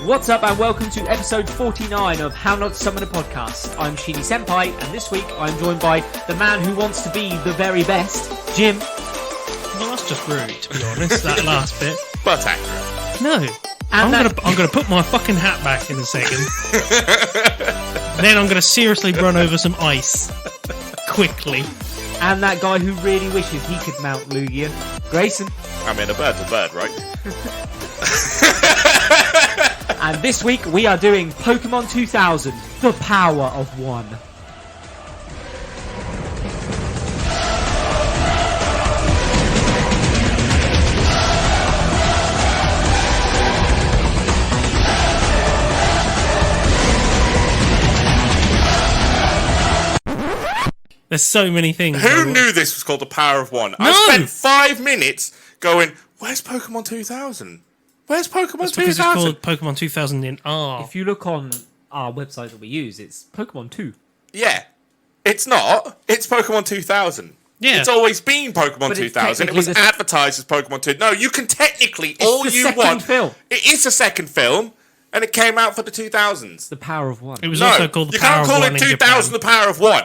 What's up and welcome to episode 49 of How Not to Summon a Podcast. I'm Sheeny Senpai and this week I'm joined by the man who wants to be the very best, Jim. Well, that's just rude, to be honest, that last bit. But accurate. No. I'm gonna put my fucking hat back in a second. Then I'm gonna seriously run over some ice. Quickly. And that guy who really wishes he could mount Lugia, Grayson. I mean, a bird's a bird, right? And this week we are doing Pokemon 2000, The Power of One. There's so many things. Who knew this was called The Power of One? No. I spent 5 minutes going, where's Pokemon 2000? Where's Pokemon That's because 2000? it's called Pokemon 2000 in R. If you look on our website that we use, it's Pokemon 2. Yeah. It's not. It's Pokemon 2000. Yeah. It's always been Pokemon But it's 2000. It was technically advertised as Pokemon 2. No, you can technically, all the you second want. film. It is the second film, and it came out for the 2000s. The Power of One. It was No, also called The you Power can't of call One it in 2000 Japan. The Power of One.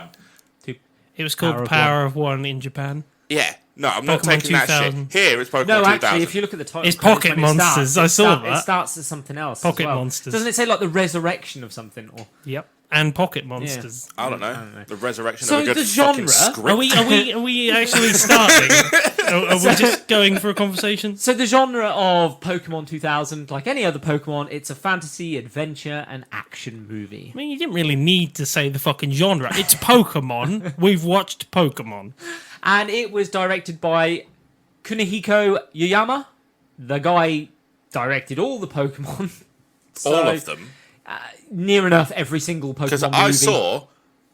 It was called Power The of Power of One in Japan. Yeah. No, I'm not Pokemon taking that 2000. shit. Here, it's Pokemon No, 2000. actually, if you look at the title, It's credits, Pocket when it starts, Monsters, I saw that. It starts as something else. Pocket as well. Monsters. Doesn't it say like the resurrection of something? Or Yep. And Pocket Monsters. I don't know. The resurrection So of a good the fucking genre- script. Are we actually starting? Are we just going for a conversation? So the genre of Pokemon 2000, like any other Pokemon, it's a fantasy, adventure, and action movie. I mean, you didn't really need to say the fucking genre. It's Pokemon. We've watched Pokemon. And it was directed by Kunihiko Yoyama. The guy directed all the Pokemon. All So, of them. Near enough every single Pokemon Because movie. I saw,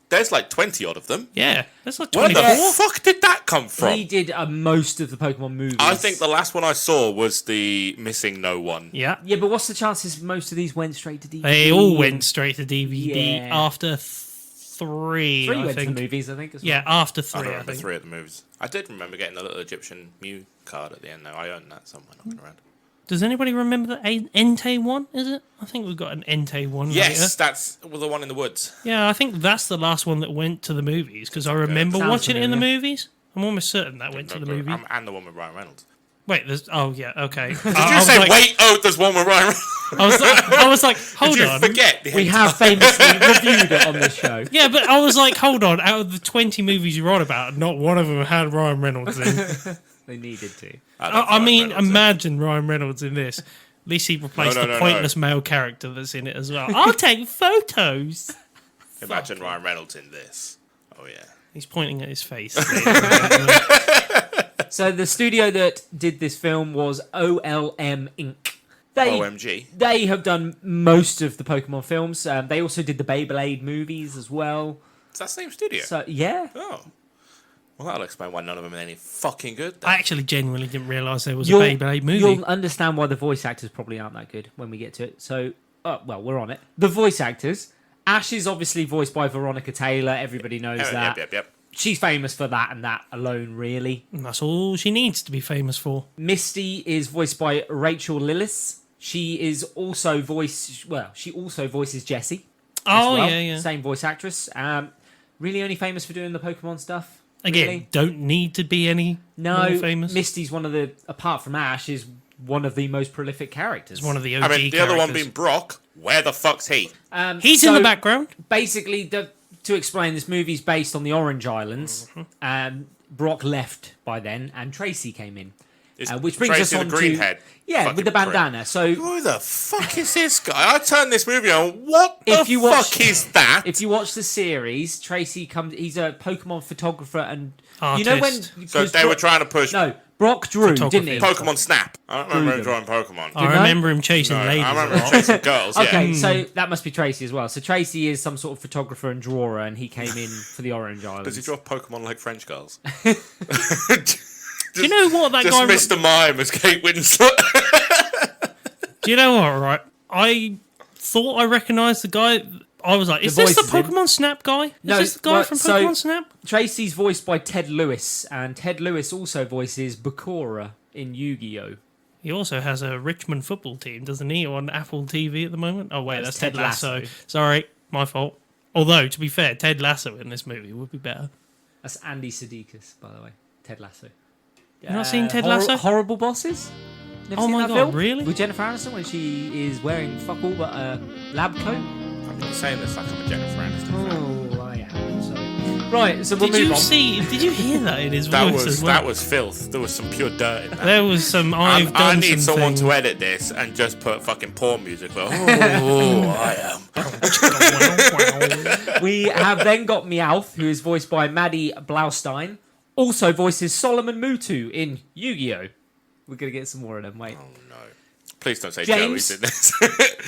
there's like 20 odd of them. Yeah, that's like Where 24. the fuck did that come from? He did most of the Pokemon movies. I think the last one I saw was the Missing No One. Yeah. Yeah, but what's the chances most of these went straight to DVD? They all went straight to DVD Yeah. after three, Three I went think. to the movies, I think. As well. Yeah, after I three, don't I remember think. 3 of the movies. I did remember getting a little Egyptian Mew card at the end, though. I own that somewhere knocking around. Does anybody remember the Entei one, is it? I think we've got an Entei one Yes, later. that's the one in the woods. Yeah, I think that's the last one that went to the movies, because I remember Sounds watching it in the familiar. movies. I'm almost certain that went to the movie. And the one with Ryan Reynolds. Wait, there's... Oh, yeah, okay. Did you say, wait, there's one with Ryan Reynolds? I was like, hold Did you on. forget? We have famously reviewed it on this show. Yeah, but I was like, hold on. Out of the 20 movies you're on about, not one of them had Ryan Reynolds in. They needed to. I mean, imagine Ryan Reynolds in this. At least he replaced No, the pointless male character that's in it as well. I'll take photos. Imagine Ryan Reynolds in this. Oh, yeah. He's pointing at his face. So the studio that did this film was OLM Inc. OMG. They have done most of the Pokemon films. They also did the Beyblade movies as well. It's that same studio. So yeah, Oh. Well, that'll explain why none of them are any fucking good. Then. I actually genuinely didn't realise there was You'll- a Beyblade movie. you'll understand why the voice actors probably aren't that good when we get to it. So, well, we're on it. The voice actors. Ash is obviously voiced by Veronica Taylor. Everybody knows that. Yep. She's famous for that and that alone, really. And that's all she needs to be famous for. Misty is voiced by Rachel Lillis. She is also she also voices Jessie. Oh, well. yeah. Same voice actress. Really only famous for doing the Pokemon stuff. Again, really. don't need to be any more famous. Misty's apart from Ash, is one of the most prolific characters. It's one of the OG I mean, the other one characters. being Brock. Where the fuck's he? He's in so the background. Basically, to explain, this movie's based on the Orange Islands. Brock left by then, and Tracy came in. Is Which brings Tracy us on the green to... head? Yeah, Fucking with the prick. bandana. So Who the fuck is this guy? I turned this movie on. What the If you watch- fuck is that? if you watch the series, Tracy comes... He's a Pokemon photographer, and... Artist. You know when... So 'cause they were Brock- trying to push No, Brock drew, Photography. didn't he? Pokemon Snap. I don't remember him Drew drawing Pokemon. I remember him chasing No, ladies. I a remember lot. chasing girls. Okay, Yeah. so that must be Tracy as well. So Tracy is some sort of photographer and drawer, and he came in for the Orange Islands. Does he draw Pokemon like French girls? Do you know what that Just guy... Mr. Mime as Kate Winslet. Do you know what, right? I thought I recognised the guy... I was like, is this the voice is him. Pokemon Snap guy? Is No, this the guy well, from so- Pokemon Snap? Tracy's voiced by Ted Lewis, and Ted Lewis also voices Bakura in Yu-Gi-Oh! He also has a Richmond football team, doesn't he, on Apple TV at the moment? Oh, wait, that's Ted Lasso. Sorry, my fault. Although, to be fair, Ted Lasso in this movie would be better. That's Andy Sudeikis, by the way. Ted Lasso. You've not seen Ted Lasso? Horrible Bosses? Never Oh seen my that God, film? really? With Jennifer Aniston when she is wearing fuck all but a lab coat? I'm not saying this like I'm a Jennifer Aniston fan. Oh, I am. So. Right, so we'll Did move you on. see? Did you hear that in his That voice was as well? that was filth. There was some pure dirt in that. There was some. I've I done need some someone things. to edit this and just put fucking porn music. Like, oh, I am. We have then got Meowth, who is voiced by Maddie Blaustein. Also voices Solomon Mutu in Yu-Gi-Oh! We're going to get some more of them, wait. Oh no! Please don't say James? Joey's in this.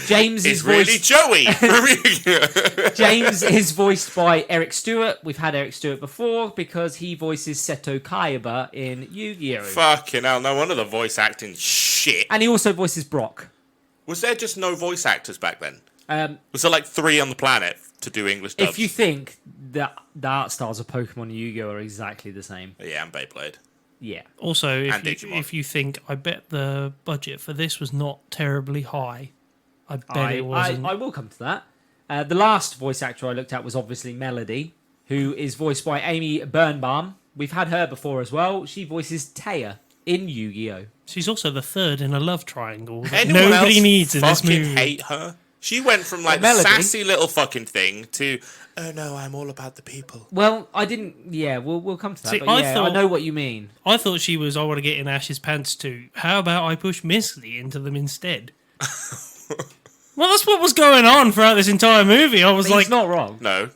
James It's is really voiced... Joey from Yu-Gi-Oh! James is voiced by Eric Stewart. We've had Eric Stewart before because he voices Seto Kaiba in Yu-Gi-Oh! Fucking hell! No wonder the voice acting shit. And he also voices Brock. Was there just no voice actors back then? Um, Was there like 3 on the planet to do English dubs? if you think that the art styles of Pokemon and Yu-Gi-Oh! Are exactly the same. Yeah, and Beyblade. Yeah. Also, And if Digimon. if you think, I bet the budget for this was not terribly high. I bet it wasn't. I will come to that. The last voice actor I looked at was obviously Melody, who is voiced by Amy Birnbaum. We've had her before as well. She voices Taya in Yu-Gi-Oh! She's also the third in a love triangle that Anyone nobody else needs in this fucking movie. hate her? She went from like Melody? sassy little fucking thing to, oh no, I'm all about the people. Well, I didn't... Yeah, we'll come to that. See, but I yeah, I thought- know what you mean. I thought she was, I want to get in Ash's pants too. How about I push Misty into them instead? Well, that's what was going on throughout this entire movie. I was He's like, not wrong. No.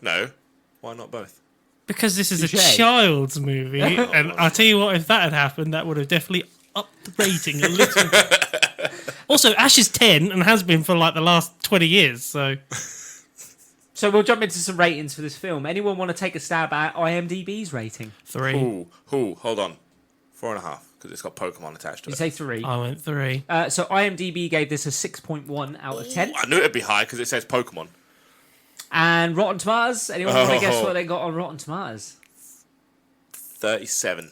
Why not both? because this is a Touche. child's movie, and I'll tell you what, if that had happened, that would have definitely upped the rating a little bit. Also, Ash is 10 and has been for like the last 20 years, so... So we'll jump into some ratings for this film. Anyone want to take a stab at IMDb's rating? 3. Ooh, hold on. 4.5, because it's got Pokemon attached to You it. say 3. I went 3. So IMDb gave this a 6.1 out of 10. I knew it'd be high because it says Pokemon. And Rotten Tomatoes? Anyone want to guess Oh. what they got on Rotten Tomatoes? 37.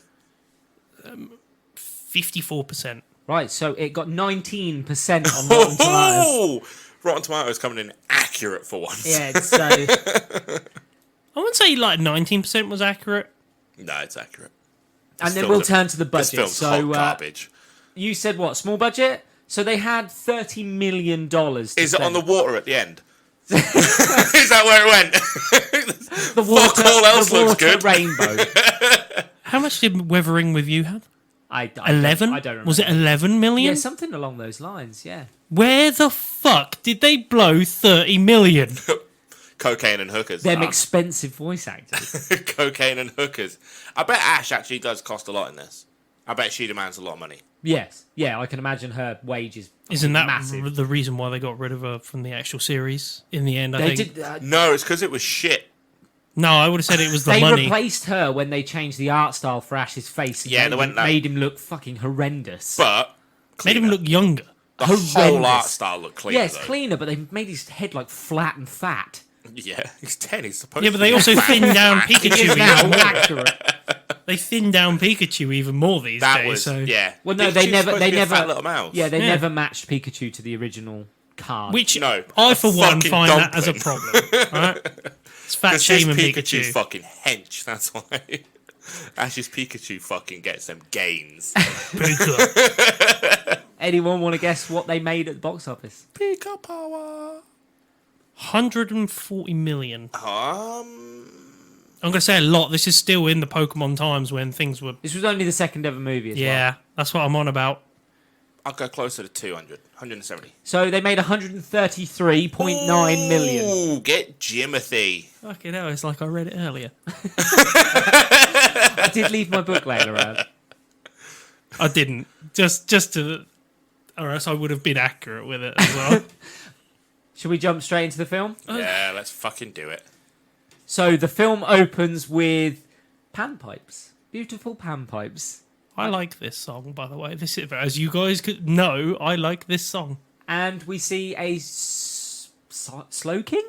54%. Right, so it got 19% on Rotten Tomatoes. Oh! Rotten Tomatoes coming in accurate for once. Yeah, so I wouldn't say like 19% was accurate. No, it's accurate. and then film's we'll a- turn to the This budget. film's So hot garbage. you said what? Small budget? So they had $30 million. Is it on the water at the end? Is that where it went? the water, all else the looks water good. rainbow? How much did Weathering With You have? I don't 11? I don't remember. Was it 11 million? Yeah, something along those lines. Yeah. Where the fuck did they blow 30 million? Cocaine and hookers. Them expensive voice actors. Cocaine and hookers. I bet Ash actually does cost a lot in this. I bet she demands a lot of money. Yes. Yeah, I can imagine her wages. Isn't that massive? the reason why they got rid of her from the actual series in the end? I They think. did. No, it's because it was shit. No, I would have said it was the They money. replaced her when they changed the art style for Ash's face. And Yeah, they went that- made him look fucking horrendous. But Made him cleaner. look younger. The whole horrendous. art style looked cleaner. Yeah, it's though. cleaner, but they made his head like flat and fat. Yeah, he's 10. He's supposed Yeah, to but they be also fat. thinned down He Pikachu is now even more. accurate. They thinned down Pikachu even more these That days. was, so. yeah. Well, no, Pikachu's they never. supposed They to be a never. fat little mouse. Yeah, they Yeah. never matched Pikachu to the original card. Which No, I, a for one, fucking find that as a dumpling. problem. Right? It's fat This shaming Pikachu's Pikachu. fucking hench, that's why. Ash's Pikachu fucking gets them gains. Pika. Anyone want to guess what they made at the box office? Pika power. 140 million. Um, I'm going to say a lot. This is still in the Pokemon times when things were... This was only the second ever movie as well. Yeah, that's what I'm on about. I'll go closer to 200. 170. So they made 133.9 million. Ooh, get Jimothy. Fucking hell, it's like I read it earlier. I did leave my book laying around. I didn't. Just to... Or else I would have been accurate with it as well. Should we jump straight into the film? Yeah, let's fucking do it. So the film opens with panpipes. Beautiful panpipes. I like this song, by the way. This is, as you guys could know, I like this song. And we see a Slow King?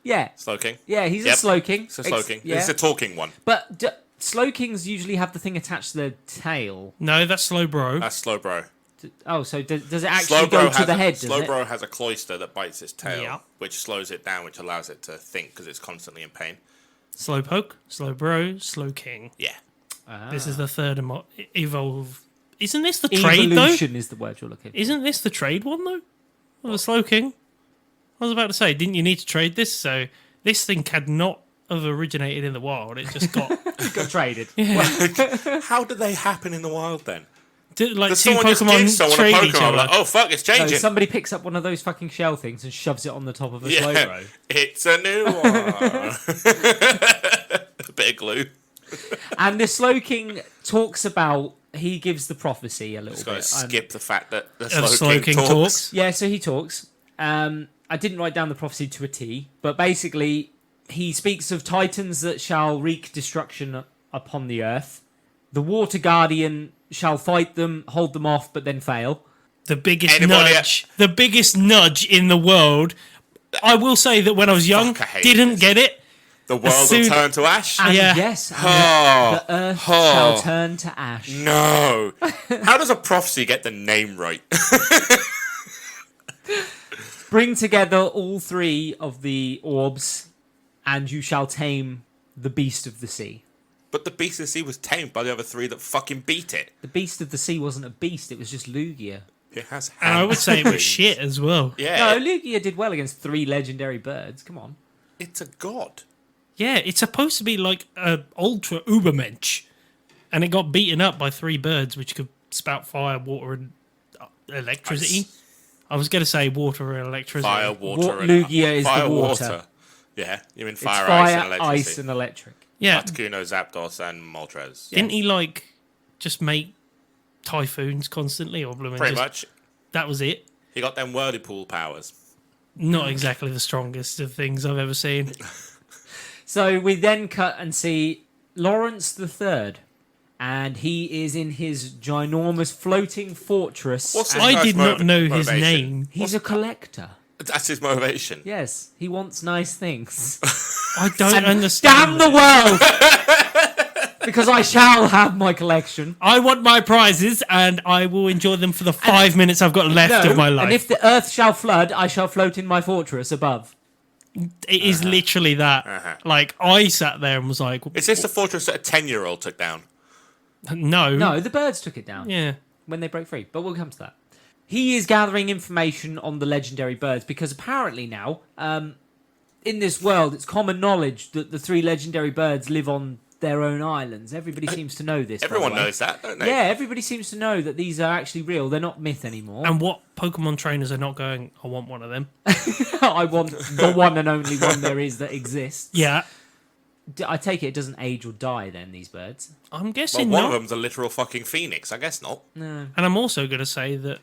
Yeah. Slow King. Yeah, he's Yep. a Slow King. It's a Slow King. Yeah. It's a talking one. But Slow Kings usually have the thing attached to their tail. No, that's Slow Bro. That's Slow Bro. Oh, so does it actually go to the head? Does it? Slowbro has a cloister that bites its tail, Yeah. which slows it down, which allows it to think because it's constantly in pain. Slowpoke, Slowbro, Slowking. Yeah. This is the third evolve. Isn't this the trade though? Evolution is the word you're looking for. Isn't this the trade one though? Or the Slowking? I was about to say, didn't you need to trade this? So this thing had not have originated in the wild. It just got Got traded. How do they happen in the wild then? like Does two someone just give Pokemon someone a trade each Pokemon other. like, oh fuck, it's So changing? somebody picks up one of those fucking shell things and shoves it on the top of a Yeah, Slowbro. it's a new one. A bit of glue. And the Slowking talks about, he gives the prophecy a little Just got to bit. skip the fact that the Slowking Slowking talks. Yeah, so he talks. I didn't write down the prophecy to a T, but basically he speaks of titans that shall wreak destruction upon the earth. The Water Guardian shall fight them, hold them off, but then fail. The biggest Anybody- nudge. The biggest nudge in the world. I will say that when I was young, Fuck, I hate didn't this. get it. The world soon- will turn to ash. And Yeah. yes, and Oh, the earth oh. shall turn to ash. No. How does a prophecy get the name right? Bring together all three of the orbs, and you shall tame the beast of the sea. But the Beast of the Sea was tamed by the other three that fucking beat it. The beast of the sea wasn't a beast, it was just Lugia. It has And I would say it was hands. shit as well. Yeah, No, Lugia did well against three legendary birds. Come on. it's a god. Yeah, it's supposed to be like a ultra ubermensch, and it got beaten up by three birds which could spout fire, water, and electricity. Ice. I was going to say water and electricity. Fire, water, and Lugia is the fire, water. Yeah, you mean It's fire, fire, ice, and ice, electricity. and electric. Yeah, Articuno, Zapdos, and Moltres. didn't he like just make typhoons constantly, or Pretty much. that was it? He got them whirlpool powers. Not exactly the strongest of things I've ever seen. So we then cut and see Lawrence the Third, and he is in his ginormous floating fortress. What's and this I guy's did not know his motivation? name. he's a collector. That's his motivation. Yes, he wants nice things. I don't And understand. damn the world! Because I shall have my collection. I want my prizes, and I will enjoy them for the 5 minutes I've got left of my life. And if the earth shall flood, I shall float in my fortress above. It is literally that. Like, I sat there and was like, Is this the fortress that a 10-year-old took down? no. No, the birds took it down Yeah. when they broke free. But we'll come to that. He is gathering information on the legendary birds because apparently now, in this world, it's common knowledge that the three legendary birds live on their own islands. Everybody seems to know this. by the Everyone way. knows that, don't they? Yeah, everybody seems to know that these are actually real. They're not myth anymore. And what Pokemon trainers are not going, I want one of them. I want the one and only one there is that exists. Yeah. I take it doesn't age or die then, these birds. I'm Well, guessing one not. of them's a literal fucking phoenix. I guess not. No. And I'm also going to say that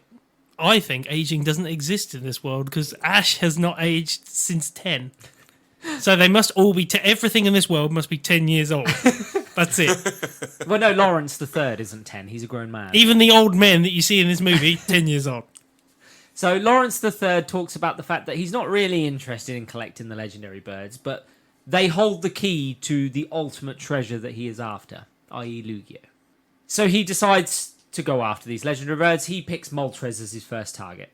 I think aging doesn't exist in this world because Ash has not aged since 10. So they must all be, everything in this world must be 10 years old. That's it. Well, no, Lawrence the Third isn't 10. He's a grown man. Even the old men that you see in this movie, 10 years old. So Lawrence the Third talks about the fact that he's not really interested in collecting the legendary birds, but they hold the key to the ultimate treasure that he is after, i.e. Lugia. So he decides to go after these legendary birds. He picks Moltres as his first target.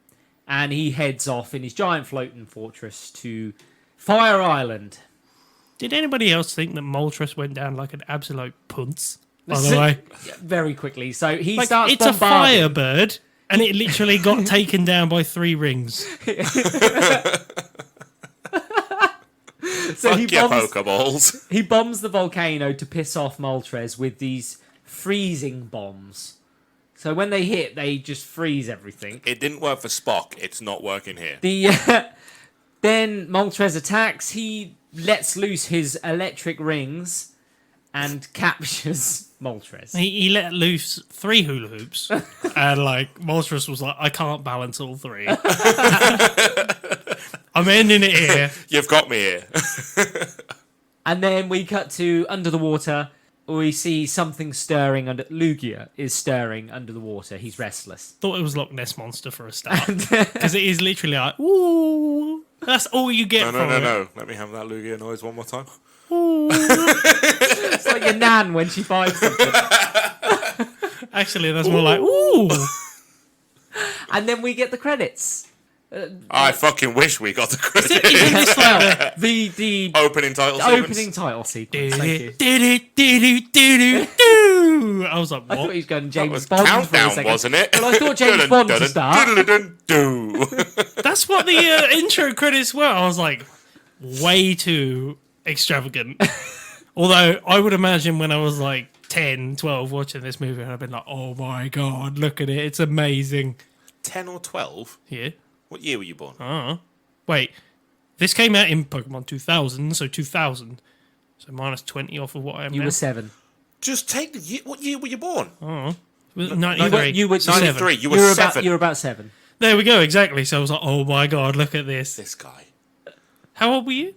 And he heads off in his giant floating fortress to Fire Island. Did anybody else think that Moltres went down like an absolute punce? By the way, Very quickly. So he like, starts it's a bombarding. firebird, and it literally got taken down by 3 rings. So Fuck your Pokeballs. he bombs the volcano to piss off Moltres with these freezing bombs. So when they hit, they just freeze everything. It didn't work for Spock. It's not working here. Then Moltres attacks. He lets loose his electric rings and captures Moltres. He let loose 3 hula hoops, and like Moltres was like, I can't balance all 3. I'm ending it here. You've got me here. And then we cut to under the water. We see something stirring under. Lugia is stirring under the water. He's restless. Thought it was Loch Ness Monster for a start, because it is literally like, ooh, that's all you get No, from it. no. Let me have that Lugia noise one more time. It's like your nan when she finds something. Actually, that's more like, ooh. And then we get the credits. I fucking wish we got the credit. Isn't this like The Opening title sequence. opening title sequence. Thank you. I was like, I thought what? he was going That James was Bond for a Countdown, second. wasn't it? Well, I thought James Bond to start. Do. That's what the intro credits were. I was like, way too extravagant. Although I would imagine when I was like 10, 12 watching this movie, I'd have been like, oh my God, look at it. It's amazing. 10 or 12? Yeah. What year were you born? Wait, this came out in Pokemon 2000, so 2000. So minus 20 off of what I am You now. were 7. Just take the year. What year were you born? 93. You were 93. You were You were 7. about 7. There we go, exactly. So I was like, oh my God, look at this. This guy. How old were you?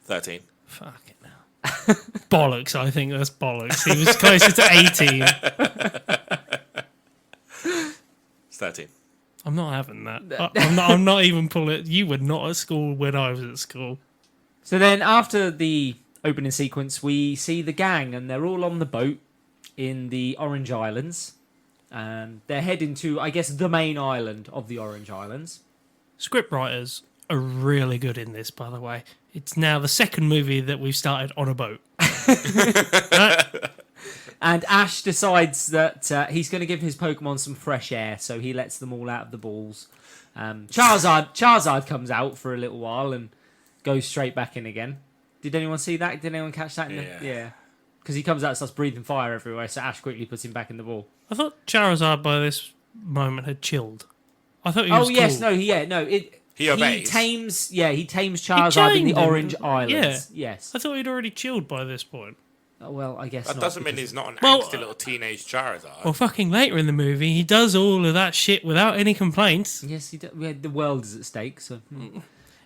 13. Fuck it now. Bollocks, I think that's bollocks. He was closer to 18. It's 13. I'm not having that. I'm not even pulling. You were not at school when I was at school. So then after the opening sequence, we see the gang and they're all on the boat in the Orange Islands. And they're heading to, I guess, the main island of the Orange Islands. Script writers are really good in this, by the way. It's now the second movie that we've started on a boat. And Ash decides that he's going to give his Pokemon some fresh air, so he lets them all out of the balls. Charizard comes out for a little while and goes straight back in again. Did anyone see that? Did anyone catch that? Yeah. Because he comes out and starts breathing fire everywhere, so Ash quickly puts him back in the ball. I thought Charizard by this moment had chilled. I thought he was cool. He obeys. He tames Charizard in the tamed him. Orange Islands. Yes. I thought he'd already chilled by this point. Oh, well, I guess That not, doesn't mean because- he's not an Well, angsty little teenage Charizard. Well, fucking later in the movie, he does all of that shit without any complaints. Yes, the world is at stake, so...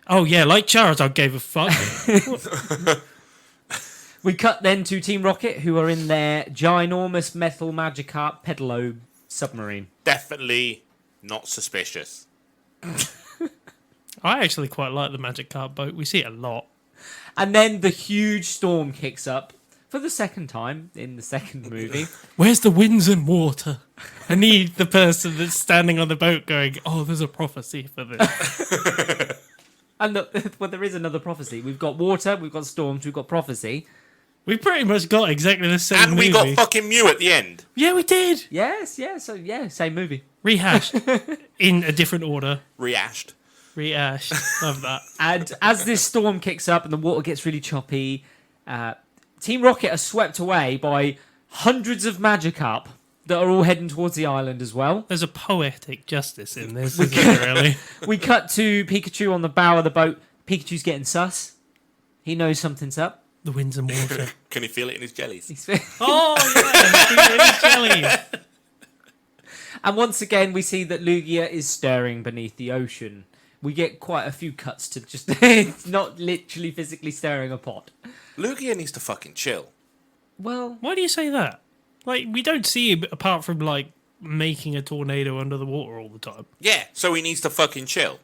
Oh, yeah, like Charizard gave a fuck. We cut then to Team Rocket, who are in their ginormous metal Magikarp Pedalo submarine. Definitely not suspicious. I actually quite like the Magikarp boat. We see it a lot. And then the huge storm kicks up for the second time in the second movie. Where's the winds and water? I need the person that's standing on the boat going, oh, there's a prophecy for this. And there is another prophecy. We've got water, we've got storms, we've got prophecy. We pretty much got exactly the same And we got movie. fucking Mew at the end. Yeah, we did. Yes, same movie. Rehashed in a different order. Rehashed. Rehashed. Love that. And as this storm kicks up and the water gets really choppy, Team Rocket are swept away by hundreds of Magikarp that are all heading towards the island as well. There's a poetic justice in this, isn't there, really? We cut to Pikachu on the bow of the boat. Pikachu's getting sus. He knows something's up. The winds and water. Can he feel it in his jellies? Oh, yeah. Jelly. And once again, we see that Lugia is stirring beneath the ocean. We get quite a few cuts to just... it's not literally physically stirring a pot. Lugia needs to fucking chill. Well, Why do you say that? Like, we don't see him apart from, like, making a tornado under the water all the time. Yeah, so he needs to fucking chill.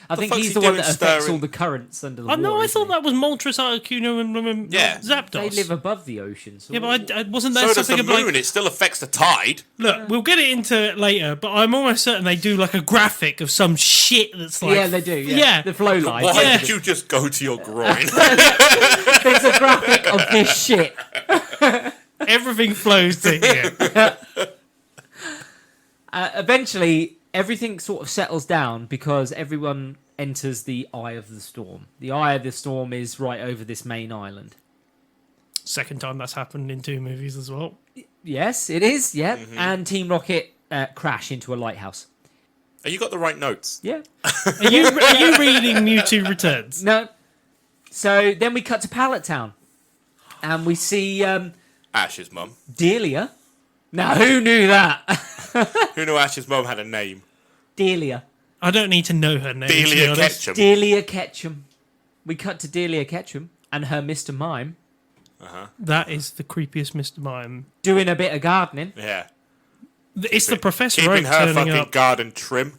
I think fuck's he's he the one doing that affects stirring- all the currents under the Oh, water. no, I isn't thought he? that was Moltres, Articuno, and Yeah. Zapdos. They live above the ocean. So Yeah, but wasn't So there does something the about... moon. It still affects the tide. Look, we'll get it into it later, but I'm almost certain they do, like, a graphic of some shit that's like... yeah, they do. Yeah, Yeah. the flow line. Why Yeah. did you just go to your groin? There's a graphic of this shit. Everything flows to here. Eventually, everything sort of settles down because everyone enters the Eye of the Storm. The Eye of the Storm is right over this main island. Second time that's happened in 2 movies as well. Yes, it is. Yeah, Mm-hmm. and Team Rocket crash into a lighthouse. Have you got the right notes? Yeah. Are you reading Mewtwo Returns? No. So then we cut to Pallet Town, and we see Ash's mum. Delia. Now, who knew that? Who knew Ash's mum had a name? Delia. I don't need to know her name. to be Delia honest. Ketchum. Delia Ketchum. We cut to Delia Ketchum and her Mr. Mime That is the creepiest Mr. Mime. doing a bit of gardening. Yeah. It's the Professor Keeping Oak her turning fucking up. garden trim.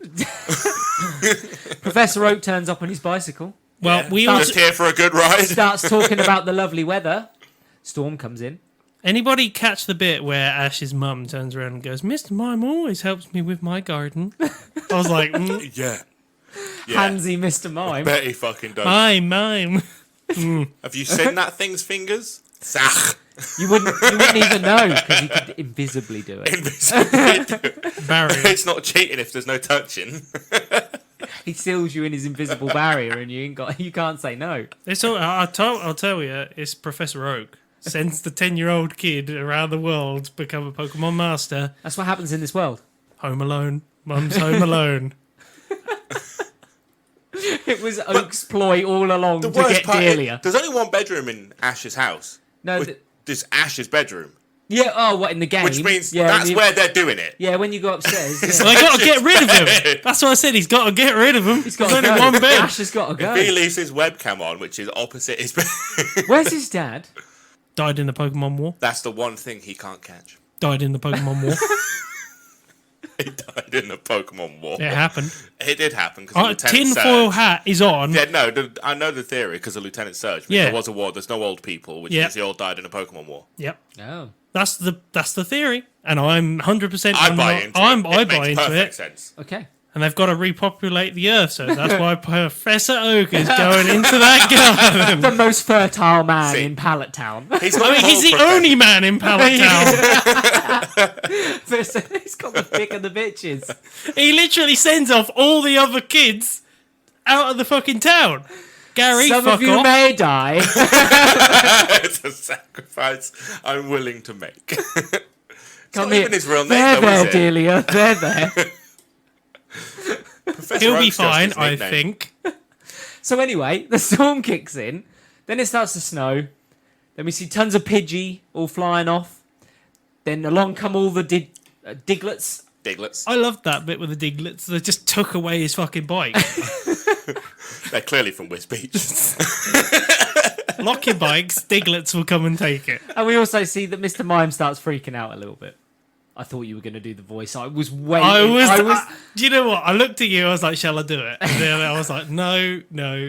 Professor Oak turns up on his bicycle, Well, Yeah. we Just also... here for a good ride. starts talking about the lovely weather. Storm comes in. Anybody catch the bit where Ash's mum turns around and goes, "Mr. Mime always helps me with my garden"? I was like, Yeah. Handsy Mr. Mime. Bet he fucking does. Mime. Have you seen that thing's fingers? Zach. You wouldn't even know because he could invisibly do it. Barrier. It's not cheating if there's no touching. He seals you in his invisible barrier, and you can't say no. It's all, I'll tell you, it's Professor Oak. Sends the 10-year-old kid around the world to become a Pokemon master. That's what happens in this world. Home alone. Mum's home alone. It was Oak's ploy all along The to worst get part, Delia. there's only one bedroom in Ash's house. No, This Ash's bedroom. yeah. Oh, what in the game? Which means yeah, that's where they're doing it. Yeah, when you go upstairs, So yeah. they got to get rid of him. That's what I said. He's got to get rid of him. He's got There's to only go. one bed. Ash has got to go. If he leaves his webcam on, which is opposite his bed, Where's his dad? Died in the Pokemon War. that's the one thing he can't catch. Died in the Pokemon War. He died in the Pokemon War. It happened. It did happen because Tinfoil hat is on. Yeah, no, I know the theory because of Lieutenant Surge. Yeah. There was a war. There's no old people, which Yeah. means they all died in a Pokemon War. Yep. Oh, That's the theory, and I'm 100%. I buy into it. I It buy makes into perfect it, sense. okay. and they've got to repopulate the Earth, so that's why Professor Oak is going into that garden. The most fertile man See. in Pallet Town. He's I not mean, he's the whole only man in Pallet Town. He's got the pick of the bitches. He literally sends off all the other kids out of the fucking town. Gary, Some fuck of you off. may die. It's a sacrifice I'm willing to make. Come not here. even his real name, There, though, is there, it? Delia. There. Professor He'll be Oak's just fine, his I nickname. think. So anyway, the storm kicks in. Then it starts to snow. Then we see tons of Pidgey all flying off. Then along come all the Diglets. Diglets. I loved that bit with the Diglets. They just took away his fucking bike. They're clearly from West Beach. Lock your bikes, Diglets will come and take it. And we also see that Mr. Mime starts freaking out a little bit. I thought you were going to do the voice. I was waiting. Do you know what? I looked at you, I was like, shall I do it? And then I was like, no,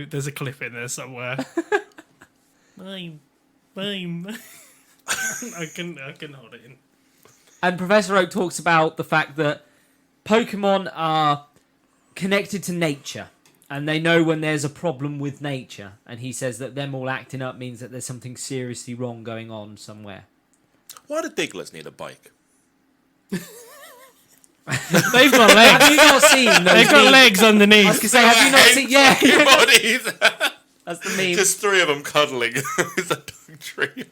there's a clip in there somewhere. Mime. I can hold it in. And Professor Oak talks about the fact that Pokemon are connected to nature. And they know when there's a problem with nature. And he says that them all acting up means that there's something seriously wrong going on somewhere. Why do Diglets need a bike? They've got legs. Have you not seen those They've got memes? legs I was underneath. going to say, have you not seen... Yeah, Bodies. that's the meme. Just three of them cuddling with a dog tree.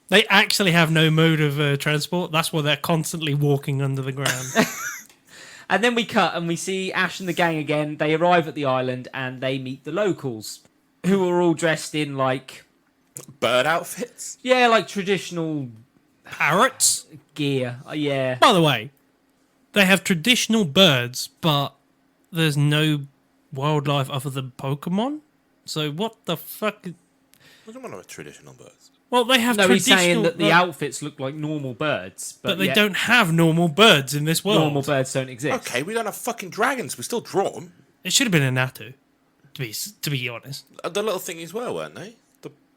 They actually have no mode of transport. That's why they're constantly walking under the ground. And then we cut and we see Ash and the gang again. They arrive at the island and they meet the locals, who are all dressed in like... Bird outfits. Yeah, like traditional Parrots. gear. Yeah. By the way, they have traditional birds, but there's no wildlife other than Pokemon. So what the fuck? What do you want with traditional birds? Well, they have No, he's traditional. saying that the outfits look like normal birds, but they yet don't have normal birds in this world. normal birds don't exist. Okay, we don't have fucking dragons. We still draw them. It should have been a Natu, to be honest. The little thingies weren't they?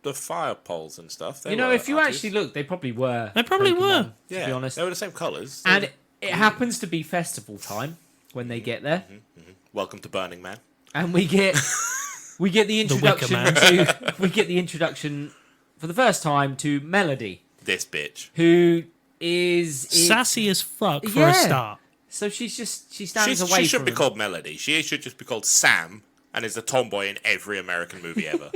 The fire poles and stuff. They You know, were if you Artus. actually look, they probably were. They probably were. To yeah, be honest. they were the same colours. And it happens to be festival time when they get there, Welcome to Burning Man. and we get the Wicker introduction Man. to we get the introduction for the first time to Melody, This bitch. who is Sassy as fuck for Yeah. a start. So she stands away She should from be him. called Melody. She should just be called Sam and is the tomboy in every American movie ever.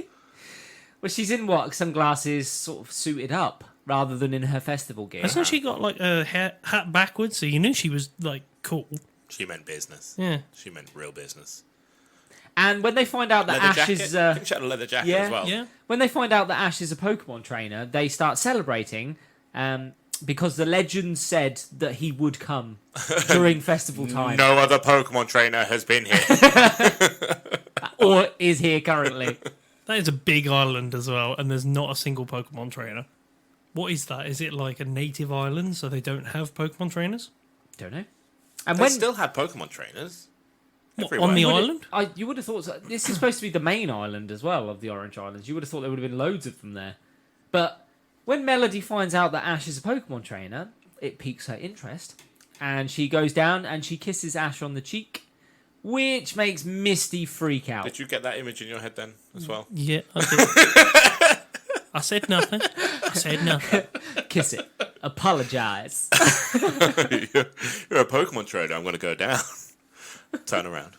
Well, she's in sunglasses, sort of suited up, rather than in her festival gear. Hasn't she got like a hat backwards? So you knew she was like cool. She meant business. Yeah. She meant real business. And when they find out that Leather Ash jacket. is I think she had a leather jacket yeah. as well. Yeah. when they find out that Ash is a Pokemon trainer, they start celebrating because the legend said that he would come during festival time, No other Pokemon trainer has been here. or is here currently. That is a big island as well, and there's not a single Pokemon trainer. What is that? Is it like a native island, so they don't have Pokemon trainers? Don't know. And They when still had Pokemon trainers. What, Everywhere. on the Would island? you would have thought this is supposed to be the main island as well of the Orange Islands. You would have thought there would have been loads of them there, but When Melody finds out that Ash is a Pokemon trainer, it piques her interest, and she goes down and she kisses Ash on the cheek, which makes Misty freak out. Did you get that image in your head then as well? Yeah, I did. I said nothing. Kiss it. Apologize. You're a Pokemon trainer. I'm going to go down. Turn around.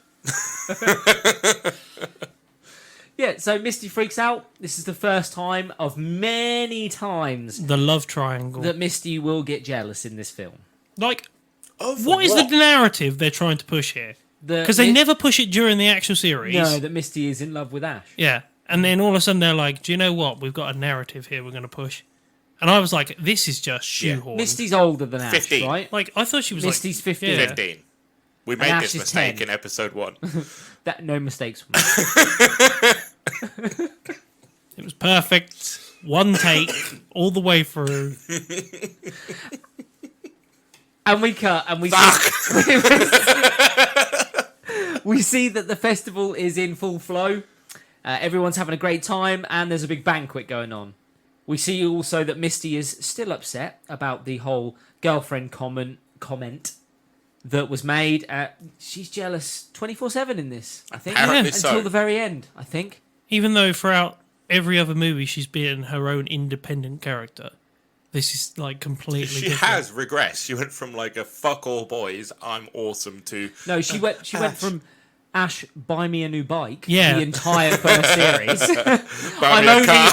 Yeah, so Misty freaks out. This is the first time of many times The love triangle. that Misty will get jealous in this film. Like, Over what is the narrative they're trying to push here? Because they never push it during the actual series. know that Misty is in love with Ash. Yeah. And then all of a sudden they're like, do you know what? We've got a narrative here we're going to push. And I was like, this is just shoehorned. Misty's older than Ash, 15. right? Like, I thought she was Misty's 15. Yeah. 15. We made Ash this is mistake 10. in episode 1. That no mistakes. Were made. It was perfect. One take, all the way through. And we cut, and we we see that the festival is in full flow. Everyone's having a great time, and there's a big banquet going on. We see also that Misty is still upset about the whole girlfriend comment that was made. She's jealous 24/7 in this, I think. Apparently Until so. the very end, I think. Even though throughout every other movie she's been her own independent character. This is like completely She different. has regressed. She went from like a fuck all boys, I'm awesome to No, she went from Ash, buy me a new bike. Yeah. The entire first series. buy me a car.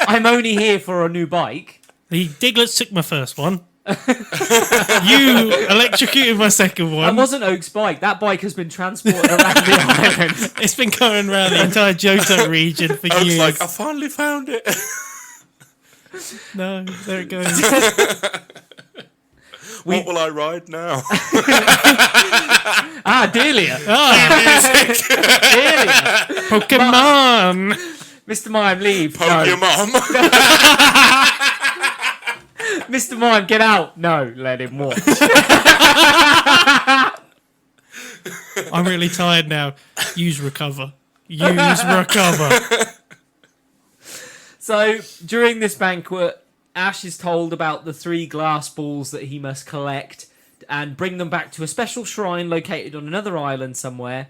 I'm only here for a new bike. The Diglett took my first one. You electrocuted my second That one. wasn't Oak's bike. That bike has been transported around the island. It's been going around the entire Johto region for I was years. like, I finally found it. No, there it goes. What will I ride now? Delia. Delia. Pokemon! Mr. Mime, leave. Poke your No. mum. Mr. Mime, get out. No, let him watch. I'm really tired now. Use recover. Use recover. So, during this banquet, Ash is told about the 3 glass balls that he must collect and bring them back to a special shrine located on another island somewhere.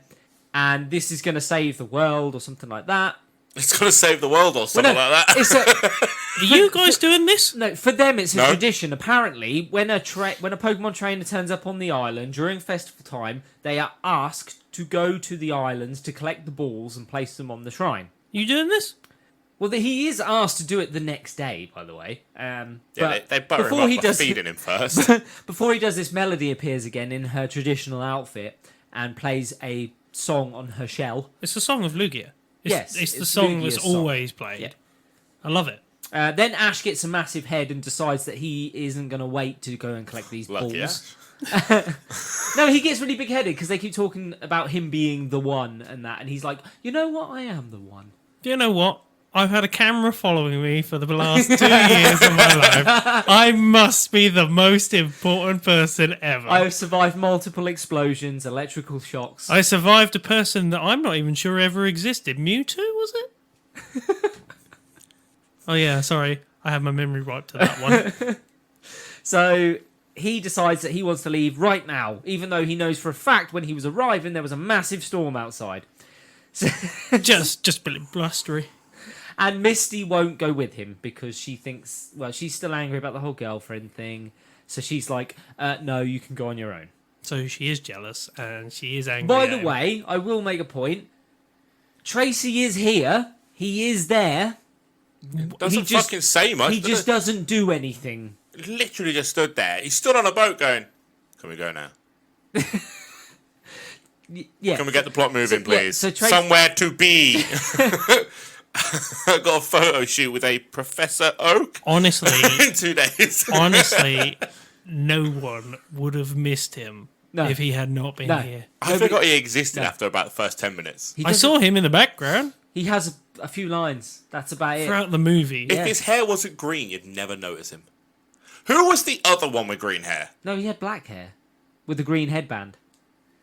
And this is going to save the world or something like that. It's going to save the world or something No, like that. It's a, Are you guys doing this? no, for them it's a No. tradition. Apparently, when a Pokemon trainer turns up on the island during festival time, they are asked to go to the islands to collect the balls and place them on the shrine. You doing this? Well, he is asked to do it the next day, by the way. Yeah, But they butter him before up he by does feeding him first. Before he does this, Melody appears again in her traditional outfit and plays a song on her shell. It's the song of Lugia. Yes, It's the it's song Lugia's that's song. always played. Yeah. I love it. Then Ash gets a massive head and decides that he isn't going to wait to go and collect these Lucky balls. Ash. No, he gets really big headed because they keep talking about him being the one and that. And he's like, you know what? I am the one. Do you know what? I've had a camera following me for the last 2 years of my life. I must be the most important person ever. I have survived multiple explosions, electrical shocks. I survived a person that I'm not even sure ever existed. Mewtwo, was it? Oh, yeah, sorry. I have my memory wiped to that one. So he decides that he wants to leave right now, even though he knows for a fact when he was arriving there was a massive storm outside. just a bit blustery. And Misty won't go with him because she thinks, well, she's still angry about the whole girlfriend thing. So she's like, no, you can go on your own. So she is jealous and she is angry. By at the him. way, I will make a point. Tracy is here. He is there. Doesn't just- fucking say much. He does just it? doesn't do anything. Literally just stood there. He stood on a boat going, can we go now? Yeah. Can we get the plot moving, yeah, please? so Trace- Somewhere to be. I got a photo shoot with a Professor Oak Honestly, in 2 days. honestly, no one would have missed him No. if he had not been No. here. I forgot he existed after about the first 10 minutes. He I doesn't- saw him in the background He has a few lines. That's about it. throughout the movie. If Yeah. his hair wasn't green, you'd never notice him. Who was the other one with green hair? No, he had black hair with a green headband.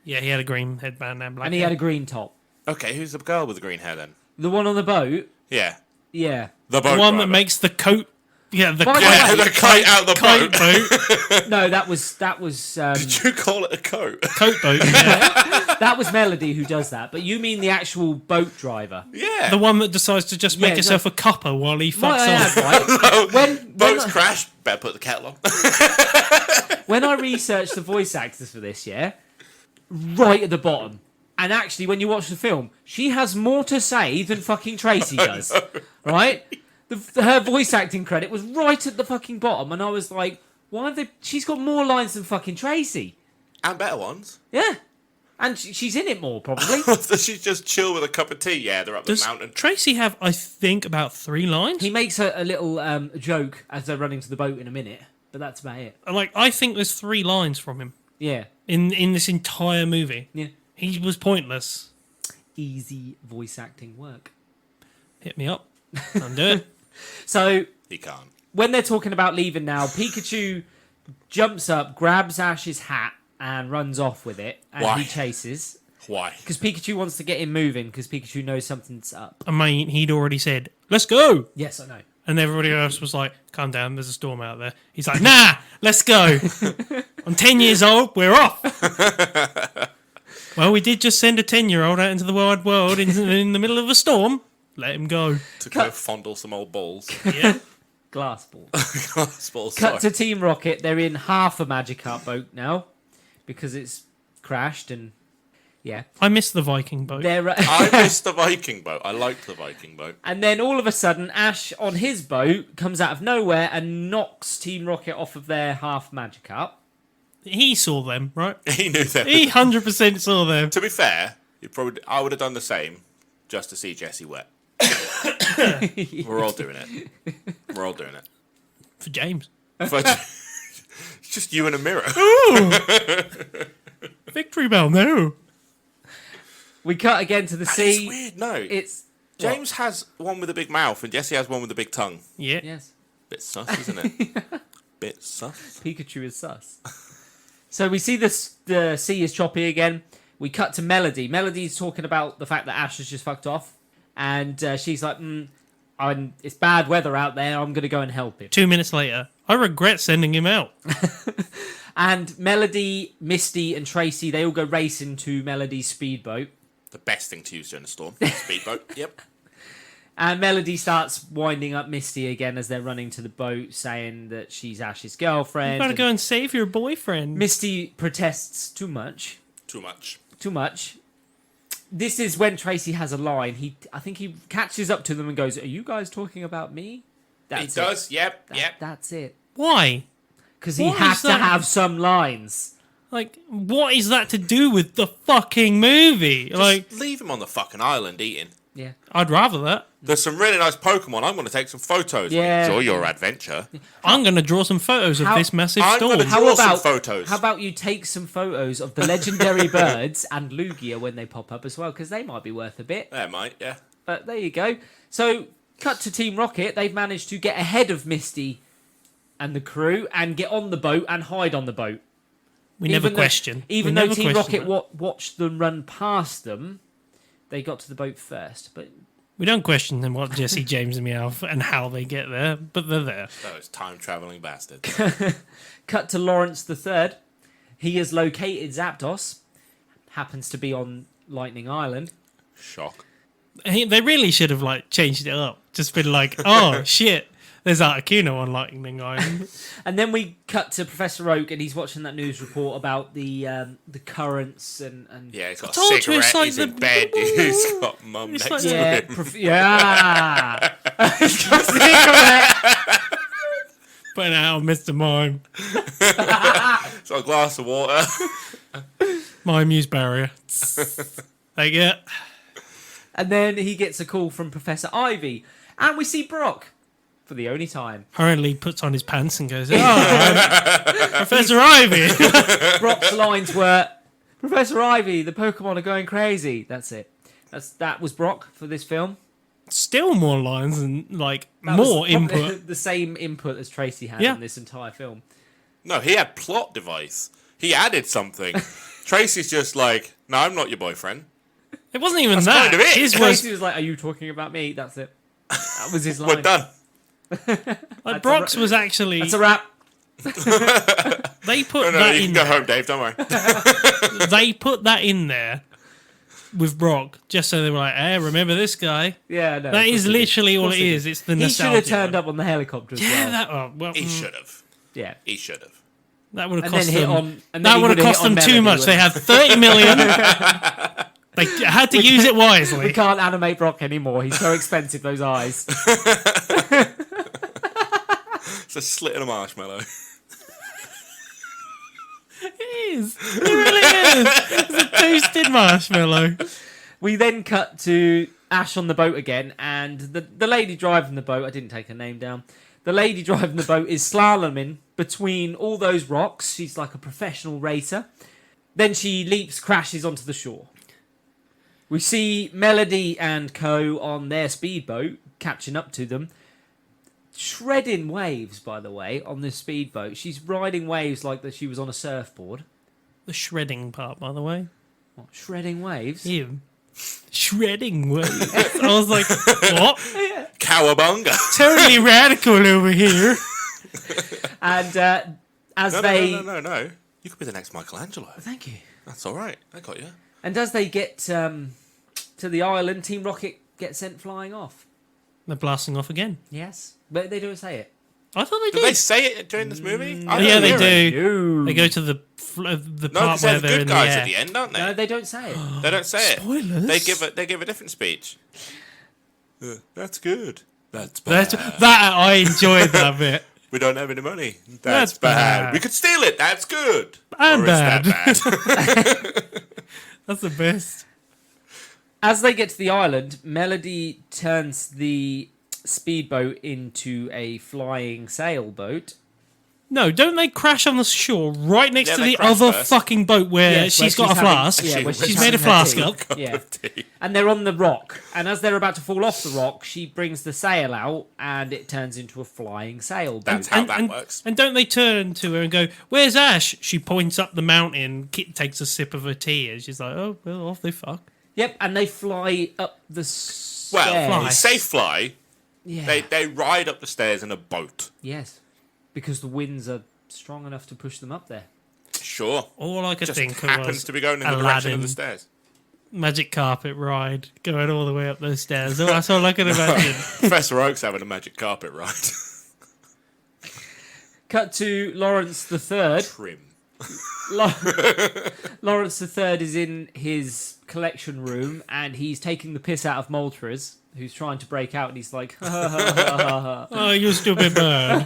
Yeah, he had a green headband and black And he hair. had a green top. Okay, who's the girl with the green hair then? The one on the boat, Yeah. Yeah. The boat The one that driver. makes the coat. Yeah, the By the Yeah, way, the kite out the kite boat. boat. No, that was Did you call it a coat? Coat boat. Yeah. that was Melody who does that. But you mean the actual boat driver? Yeah. The one that decides to just make Yeah, herself a cuppa while he fucks Might I off. add, right? when Boats I, crash. Better put the kettle on. when I researched the voice actors for this, right at the bottom. And actually, when you watch the film, she has more to say than fucking Tracy does. Right? Her voice acting credit was right at the fucking bottom, and I was like, why have they... She's got more lines than fucking Tracy. And better ones. Yeah. And she's in it more, probably. Does she just chill with a cup of tea? Yeah, they're up Does the mountain. Tracy have, I think, about 3 lines? He makes a little joke as they're running to the boat in a minute, but that's about it. Like, I think there's 3 lines from him Yeah. in this entire movie. Yeah. He was pointless. Easy voice acting work. Hit me up. I'll do it. So... He can't. when they're talking about leaving now, Pikachu jumps up, grabs Ash's hat, and runs off with it. And Why? he chases. Why? Because Pikachu wants to get him moving, because Pikachu knows something's up. I mean, he'd already said, let's go. Yes, I know. And everybody else was like, calm down, there's a storm out there. He's like, nah, let's go. I'm 10 years old, we're off. Well, we did just send a 10-year-old out into the wide world in the middle of a storm. Let him go. To go fondle some old balls. Yeah. Glass ball. Balls, Cut sorry. to Team Rocket. They're in half a Magikarp boat now, because it's crashed, and yeah. I miss the Viking boat. They're... I missed the Viking boat. I liked the Viking boat. And then all of a sudden, Ash on his boat comes out of nowhere and knocks Team Rocket off of their half Magikarp. He saw them, right? He knew that. He 100% saw them. To be fair, I would have done the same just to see Jesse wet. We're all doing it. We're all doing it. For James. But it's just you in a mirror. Victory bell, no. We cut again to the It's sea. weird. No, It's... James has one with a big mouth, and Jesse has one with a big tongue. Yeah. Yes. Bit sus, isn't it? Bit sus. Pikachu is sus. So we see this, the sea is choppy again. We cut to Melody. Melody's talking about the fact that Ash has just fucked off. And she's like, it's bad weather out there. I'm going to go and help him. 2 minutes later, I regret sending him out. And Melody, Misty, and Tracy, they all go racing to Melody's speedboat. The best thing to use during a storm. Speedboat. Yep. And Melody starts winding up Misty again as they're running to the boat, saying that she's Ash's girlfriend. You gotta and go and save your boyfriend. Misty protests too much. Too much. Too much. This is when Tracy has a line. I think he catches up to them and goes, "Are you guys talking about me?" That's He it. does. Yep. That- Yep. That's it. Why? Because he What has is to that? have some lines. Like, what is that to do with the fucking movie? Like, Just leave him on the fucking island eating. Yeah. I'd rather that. There's some really nice Pokemon. I'm going to take some photos. Yeah. Enjoy your adventure. I'm gonna draw some photos of How- this massive I'm storm. gonna How Draw some about photos. How about you take some photos of the legendary birds and Lugia when they pop up as well, because they might be worth a bit. There, mate. Yeah. But there you go. So, cut to Team Rocket. They've managed to get ahead of Misty and the crew and get on the boat and hide on the boat. we never Even though- question. Even We though never Team question Rocket that. watched them run past them, they got to the boat first. But We don't question them what Jesse, James, and Meowth and how they get there, but they're there. Those time-traveling bastards. cut to Lawrence the Third. He has located Zapdos. Happens to be on Lightning Island. Shock. They really should have like changed it up. Just been like, oh shit, there's Articuno on Lightning Island. And then we cut to Professor Oak, and he's watching that news report about the currents and Yeah, he's got told a you, cigarette. it's like He's in the- bed. He's got mum It's next like- to yeah, him. yeah. He's got a cigarette. Putting out on Mr. Mime. He's got a glass of water. Mime use barrier. They get. And then he gets a call from Professor Ivy, and we see Brock for the only time. Hurriedly puts on his pants and goes, oh, Professor Ivy. Brock's lines were, "Professor Ivy, the Pokemon are going crazy." That's it. That was Brock for this film. Still more lines and like That more was probably input. The same input as Tracy had Yeah. in this entire film. No, he had plot device. He added something. Tracy's just like, no, I'm not your boyfriend. It wasn't even That's that. kind of it. His was Tracy was like, "Are you talking about me?" That's it. That was his line. We're done. Like Brock's was actually That's a wrap. they put No, that you in. can go home, Dave. Don't worry. They put that in there with Brock just so they were like, "Hey, remember this guy?" Yeah, no. That is literally all it he is. It's the He should nostalgia. have turned up on the helicopter as Yeah, well. that. Oh, well, He should have. Yeah. He should have. that would have And then cost hit them. on. And then That he would have would've cost hit on them too Melody, much. They wouldn't had 30 million. They had to use it we wisely. can't animate Brock anymore. He's so expensive, those eyes. It's a slit in a marshmallow. It is. It really is. It's a toasted marshmallow. We then cut to Ash on the boat again, and the lady driving the boat, I didn't take her name down. The lady driving the boat is slaloming between all those rocks. She's like a professional racer. Then she leaps, crashes onto the shore. We see Melody and Co. on their speedboat, catching up to them. Shredding waves, by the way, on this speedboat. She's riding waves like that she was on a surfboard. The shredding part, by the way. What, shredding waves? Him. Shredding waves. I was like, what? Cowabunga. Totally radical over here. And as No, they... no. You could be the next Michelangelo. Thank you. That's all right. I got you. And as they get to the island, Team Rocket gets sent flying off. They're blasting off again. Yes. But they don't say it. I thought they Did they did. say it during this movie? I Yeah, don't they hear it. do. No. They go to the No, part because where they're the they're good in the guys air. at the end, aren't they? No, they don't say it. They don't say Spoilers. it. They give a different speech. That's good. That's bad. That I enjoyed that bit. We don't have any money. That's That's bad. bad. We could steal it. That's good. And Or is that bad? That's the best. As they get to the island, Melody turns the speedboat into a flying sailboat. No, don't they crash on the shore right next Yeah, to they the crash other first. fucking boat where Yes, she's where got a having- flask? yeah, where she's having made a her flask tea. up. Yeah. Tea. And they're on the rock. And as they're about to fall off the rock, she brings the sail out and it turns into a flying sailboat. That's how that works. And don't they turn to her and go, "Where's Ash?" She points up the mountain. Kit takes a sip of her tea, and she's like, "Oh, well, off they fuck." Yep, and they fly up the stairs. Well, Fly. say fly. Yeah. They ride up the stairs in a boat. Yes. Because the winds are strong enough to push them up there. Sure. All I could Just think of happens was to be going in the direction of Aladdin the stairs. magic carpet ride going all the way up those stairs. That's all I could imagine. Professor Oak's having a magic carpet ride. Cut to Lawrence the Third. Trim. Lawrence the Third is in his collection room and he's taking the piss out of Moltres, who's trying to break out, and he's like, Oh, you stupid bird!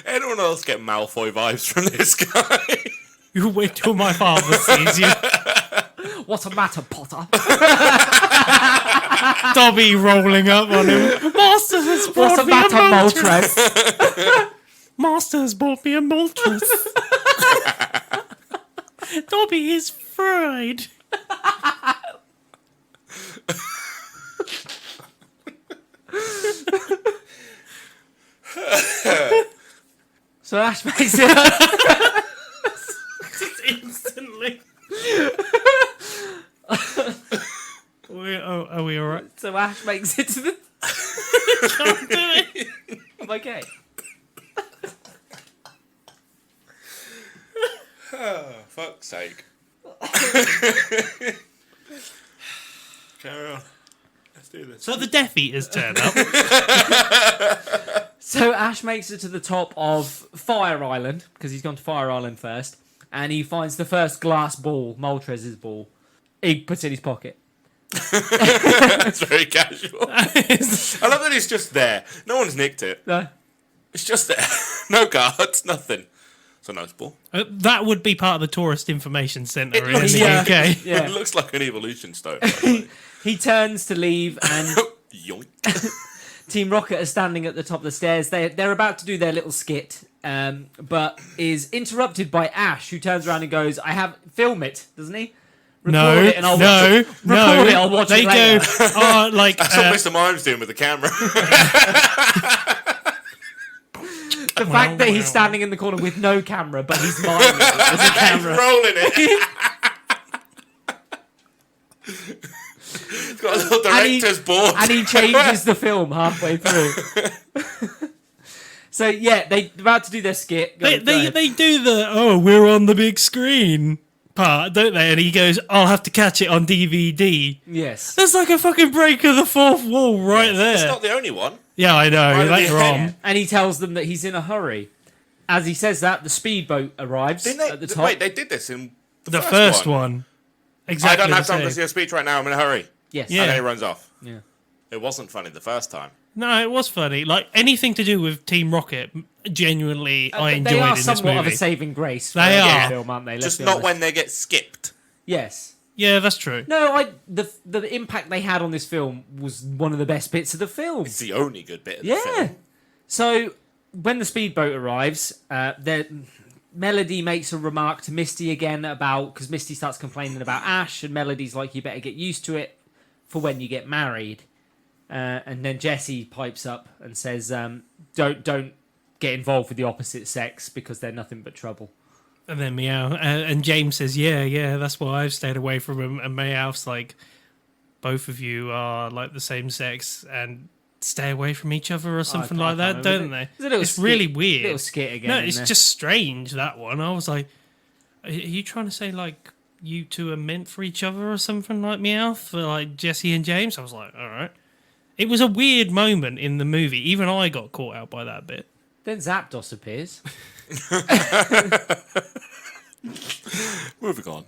Anyone else get Malfoy vibes from this guy? You wait till my father sees you. "What's the matter, Potter? Dobby rolling up on him. Master has What's brought the me a matter, Moltres. Moltres?" Master has bought me a Moltres. Dobby is fried. So Ash makes it. Instantly. Are we alright? So Ash makes it to the. Can't do it. I'm okay. Oh, fuck's sake. Carry on. Let's do this. So the Death Eaters turn up. So Ash makes it to the top of Fire Island because he's gone to Fire Island first, and he finds the first glass ball, Moltres' ball. He puts it in his pocket. It's very casual. I love that it's just there. No one's nicked it. No. It's just there. No guards, nothing. It's a nice ball. That would be part of the Tourist Information Centre It in looks the like- UK. Yeah. It looks like an evolution stone. by the way. He turns to leave, and Yoink. Team Rocket are standing at the top of the stairs. They're about to do their little skit, but is interrupted by Ash, who turns around and goes, film it, doesn't he? Record it and I'll watch it. Record it, I'll watch they it later." go, oh, like, That's what Mr. Mime's doing with the camera. The fact that he's standing in the corner with no camera, but he's miming it as a He's camera. rolling it. Got a little And he- director's board. and he changes the film halfway through. So yeah, they're about to do their skit. Go ahead. They do the we're on the big screen part, don't they? And he goes, I'll have to catch it on DVD. Yes. There's like a fucking break of the fourth wall right there. It's not the only one. Yeah, I know. Right at Later the on. end. And he tells them that he's in a hurry. As he says that, the speedboat arrives Didn't they? at the top. Wait, they did this in The first one. Exactly. I don't have the time to same. see a speech right now. I'm in a hurry. Yes. Yeah. And then he runs off. Yeah. It wasn't funny the first time. No, it was funny. Like anything to do with Team Rocket, genuinely, I They enjoyed are in this somewhat of a movie. saving grace. For They a are. film, aren't they? Let's Just be not honest. when they get skipped. Yes. Yeah, that's true. No, the impact they had on this film was one of the best bits of the film. It's the only good bit of the Yeah. film. So when the speedboat arrives, Melody makes a remark to Misty again about because Misty starts complaining about Ash, and Melody's like, "You better get used to it for when you get married." And then Jesse pipes up and says, "Don't get involved with the opposite sex because they're nothing but trouble." And then Meow and James says, "Yeah, that's why I've stayed away from him." And Meow's like, "Both of you are like the same sex and stay away from each other or something I like that, can't don't remember. they?" There's a little It's skit- really weird. Little skit again. No, in it's there. just strange, that one. I was like, are you trying to say like you two are meant for each other or something like Meowth for like Jesse and James? I was like, all right. It was a weird moment in the movie. Even I got caught out by that bit. Then Zapdos appears. Moving on.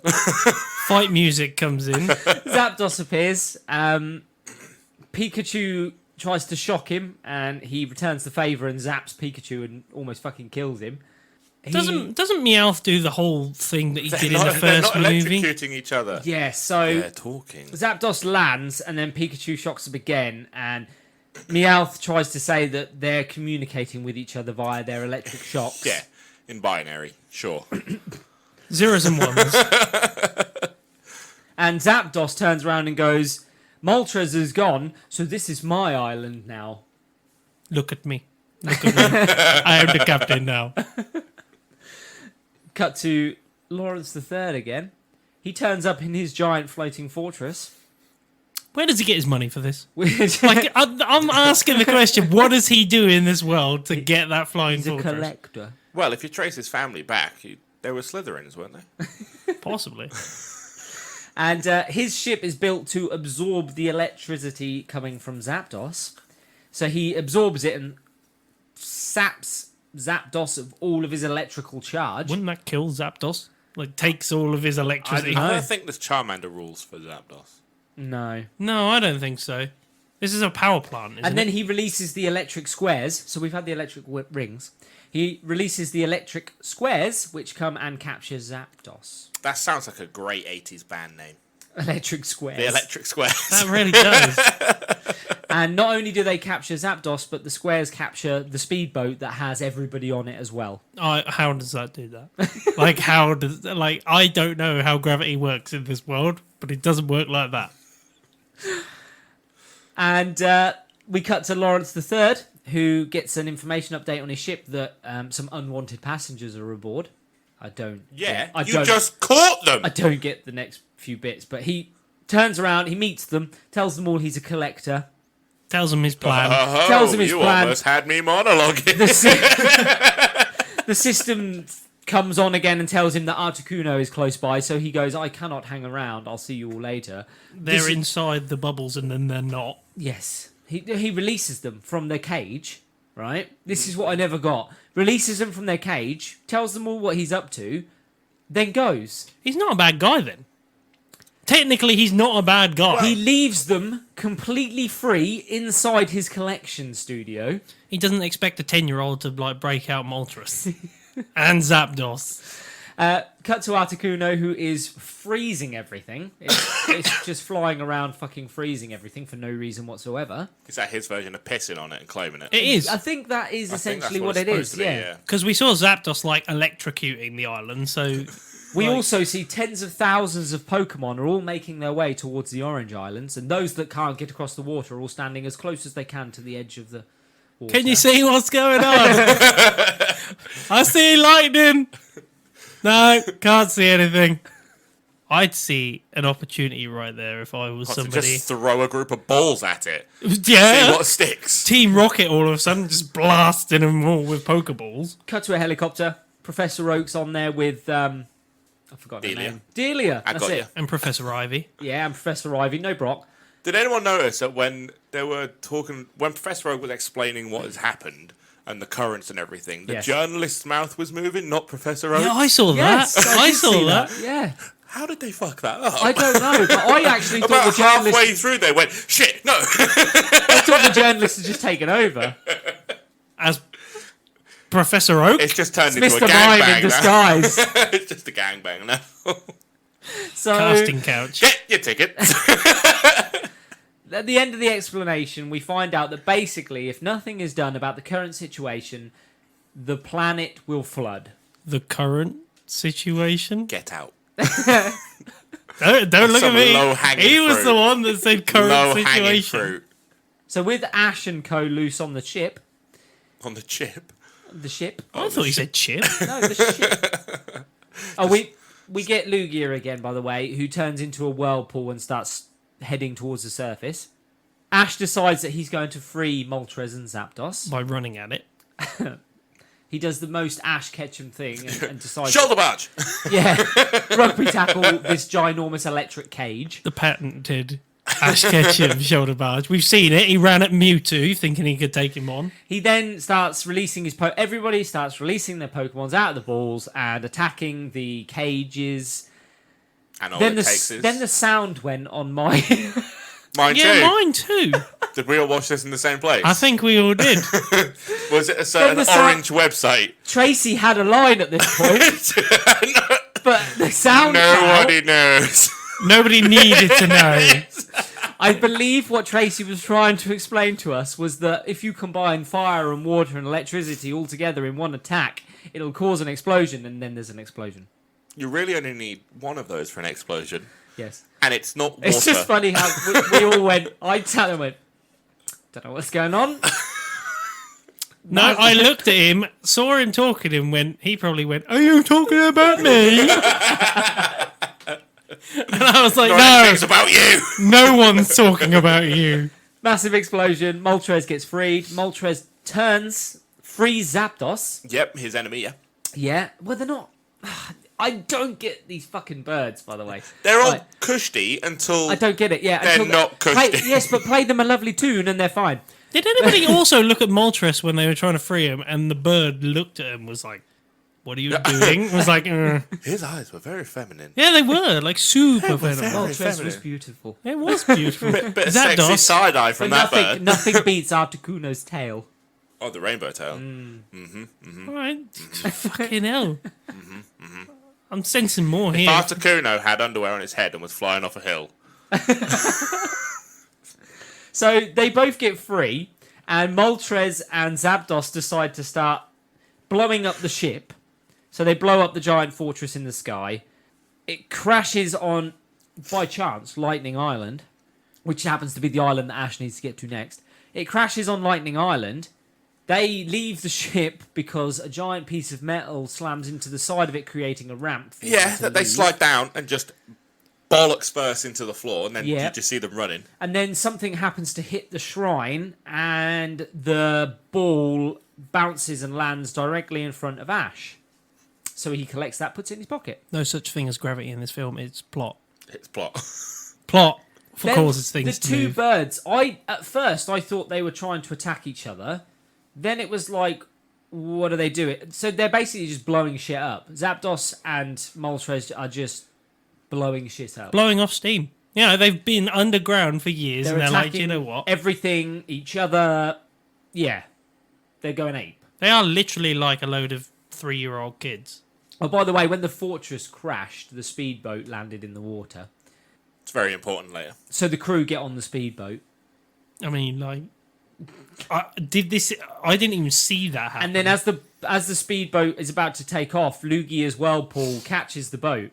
Fight music comes in. Zapdos appears. Pikachu tries to shock him, and he returns the favor and zaps Pikachu and almost fucking kills him. Doesn't Meowth do the whole thing that he did in the They're first not movie? electrocuting each other. Yeah, so They're talking. Zapdos lands, and then Pikachu shocks him again, and Meowth tries to say that they're communicating with each other via their electric shocks. Yeah, in binary. Sure. Zeros and ones. And Zapdos turns around and goes, "Moltres is gone, so this is my island now." Look at me. Look at me. I am the captain now. Cut to Lawrence III again. He turns up in his giant floating fortress. Where does he get his money for this? Which Like, I'm asking the question: what does he do in this world to get that flying he's a fortress? collector. Well, if you trace his family back, they were Slytherins, weren't they? Possibly. And his ship is built to absorb the electricity coming from Zapdos. So he absorbs it and saps Zapdos of all of his electrical charge. Wouldn't that kill Zapdos? Like, takes all of his electricity. I I No. don't think there's Charmander rules for Zapdos. No. No, I don't think so. This is a power plant, isn't And then it? he releases the electric squares. So we've had the electric rings. He releases the electric squares, which come and capture Zapdos. That sounds like a great 80s band name. Electric squares. The Electric Squares. That really does. And not only do they capture Zapdos, but the squares capture the speedboat that has everybody on it as well. How does that do that? Like, I don't know how gravity works in this world, but it doesn't work like that. And we cut to Lawrence III, who gets an information update on his ship that some unwanted passengers are aboard. I don't. Yeah, I you don't, just caught them. I don't get the next few bits, but he turns around, he meets them, tells them all he's a collector. Tells him his plan. Oh, Tells him his you plan. almost had me monologuing. The system comes on again and tells him that Articuno is close by, so he goes, "I cannot hang around. I'll see you all later." They're This is- inside the bubbles and then they're not. Yes. He releases them from their cage, right? This is what I never got. Releases them from their cage, tells them all what he's up to, then goes. He's not a bad guy then. Technically, he's not a bad guy. He leaves them completely free inside his collection studio. He doesn't expect a 10-year-old to like break out Moltres and Zapdos. Cut to Articuno, who is freezing everything. It's just flying around fucking freezing everything for no reason whatsoever. Is that his version of pissing on it and claiming it? It is I think that is I think that's essentially what it's it supposed is, to be, yeah. because we saw Zapdos like electrocuting the island. So We like- also see tens of thousands of Pokemon are all making their way towards the Orange Islands, and those that can't get across the water are all standing as close as they can to the edge of the water. Can you see what's going on? I see lightning. No, can't see anything. I'd see an opportunity right there if I was To somebody. just throw a group of balls at it. See Yeah. what sticks. Team Rocket all of a sudden just blasting them all with Pokeballs. Cut to a helicopter. Professor Oak's on there with I forgot her Delia. name. Delia. I That's got it. you. And Professor Ivy. Yeah, and Professor Ivy. No Brock. Did anyone notice that when they were talking, when Professor Oak was explaining what has happened and the currents and everything, the Yes. journalist's mouth was moving, not Professor Oak? Yeah, I saw Yes, that. I did saw see that. Yeah. How did they fuck that up? I don't know, but I actually thought About the journalist. halfway through, they went, shit, no. I thought the journalist had just taken over. As Professor Oak. It's just turned into a Mr. Mime in gangbang now. disguise. It's just a gangbang now. So Casting couch. Get your tickets. at the end of the explanation, we find out that basically, if nothing is done about the current situation, the planet will flood. The current situation. Get out. Don't look at Some me. low-hanging He was fruit. the one that said current Low-hanging situation. fruit So with Ash and Co loose on the ship, on the chip. I thought he said chip. No, the ship. Oh, we get Lugia again, by the way, who turns into a whirlpool and starts heading towards the surface. Ash decides that he's going to free Moltres and Zapdos. By running at it. He does the most Ash Ketchum thing and decides, Shoulder barge. yeah, rugby tackle this ginormous electric cage. The patented Ash Ketchum shoulder barge. We've seen it. He ran at Mewtwo thinking he could take him on. He then starts releasing his everybody starts releasing their Pokemons out of the balls and attacking the cages. And all Then it the takes is... then the sound went on my. Mine Yeah, too. mine too. Did we all watch this in the same place? I think we all did. Was it a certain the sound- orange website? Tracy had a line at this point, but the sound. Nobody knows. Nobody needed to know. I believe what Tracy was trying to explain to us was that if you combine fire and water and electricity all together in one attack, it'll cause an explosion, and then there's an explosion. You really only need one of those for an explosion. Yes. And it's not water. It's just funny how we all went. I sat and went, don't know what's going on. No, I looked at him, saw him talking, and he probably went, "Are you talking about me?" And I was like, No, "No, it's about you. no one's talking about you." Massive explosion. Moltres gets freed. Moltres frees Zapdos. Yep, his enemy, yeah. Yeah. Well, they're not. I don't get these fucking birds, by the way. They're all Right. cushy until... I don't get it. Yeah, They're not cushy. Yes, but play them a lovely tune and they're fine. Did anybody also look at Moltres when they were trying to free him, and the bird looked at him, was like, "What are you doing?" Was like, His eyes were very feminine. "Yeah, they were like super were venomous." very- Moltres feminine. was beautiful. It was beautiful. Bit of sexy Zapdos. side-eye from But that bird. nothing beats Articuno's tail. Oh, the rainbow tail. All right, fucking hell. I'm sensing more If here. Articuno had underwear on his head and was flying off a hill. So they both get free, and Moltres and Zapdos decide to start blowing up the ship. So they blow up the giant fortress in the sky. It crashes on, by chance, Lightning Island, which happens to be the island that Ash needs to get to next. It crashes on Lightning Island. They leave the ship because a giant piece of metal slams into the side of it, creating a ramp. For Yeah, them to that they leave. slide down and just bollocks first into the floor, and then Yeah. you just see them running. And then something happens to hit the shrine, and the ball bounces and lands directly in front of Ash. So he collects that, puts it in his pocket. No such thing as gravity in this film. It's plot. It's plot. Plot Then causes things the to two move. birds. At first I thought they were trying to attack each other. Then it was like, what are they doing? So they're basically just blowing shit up. Zapdos and Moltres are just blowing shit up. Blowing off steam. Yeah, they've been underground for years, They're and they're like, attacking you know what? everything, each other. Yeah, they're going ape. They are literally like a load of 3-year-old kids. Oh, by the way, when the fortress crashed, the speedboat landed in the water. It's very important later. So the crew get on the speedboat. I mean, like, I didn't even see that happen. And then as the speedboat is about to take off, Lugia's whirlpool catches the boat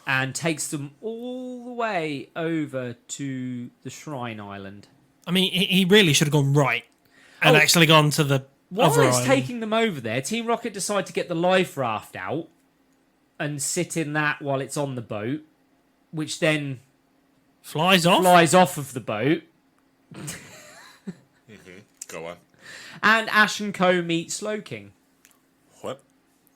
and takes them all the way over to the Shrine Island. I mean, he really should have gone right and Oh. actually gone to the While other it's island. taking them over there, Team Rocket decide to get the life raft out and sit in that while it's on the boat. which then Flies off. flies off of the boat. Go on. And Ash and Co meet Slowking. What?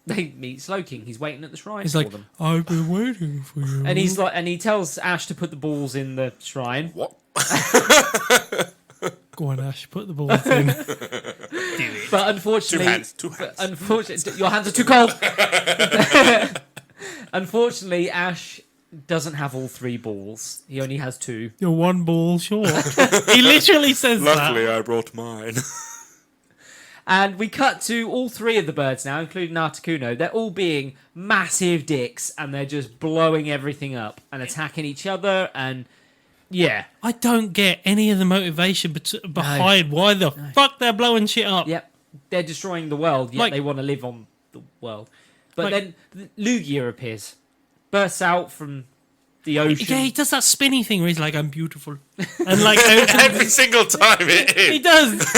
They meet Slowking. He's waiting at the shrine He's for like, them. I've been waiting for you. And he's like, and he tells Ash to put the balls in the shrine. What? Go on, Ash, put the balls in. But Two unfortunately, hands. unfortunately, your hands are too cold. Unfortunately, Ash doesn't have all 3 balls. He only has 2. You're 1 ball short. He literally says Luckily, that. I brought mine. And we cut to all 3 of the birds now, including Articuno. They're all being massive dicks, and they're just blowing everything up and attacking each other. And yeah, I don't get any of the motivation behind why the fuck they're blowing shit up. yep, they're destroying the world. Yet Like- they want to live on the world. But Like- then Lugia appears, bursts out from the ocean. Yeah, he does that spinny thing where he's like, I'm beautiful. And like, Every single time it he is. does.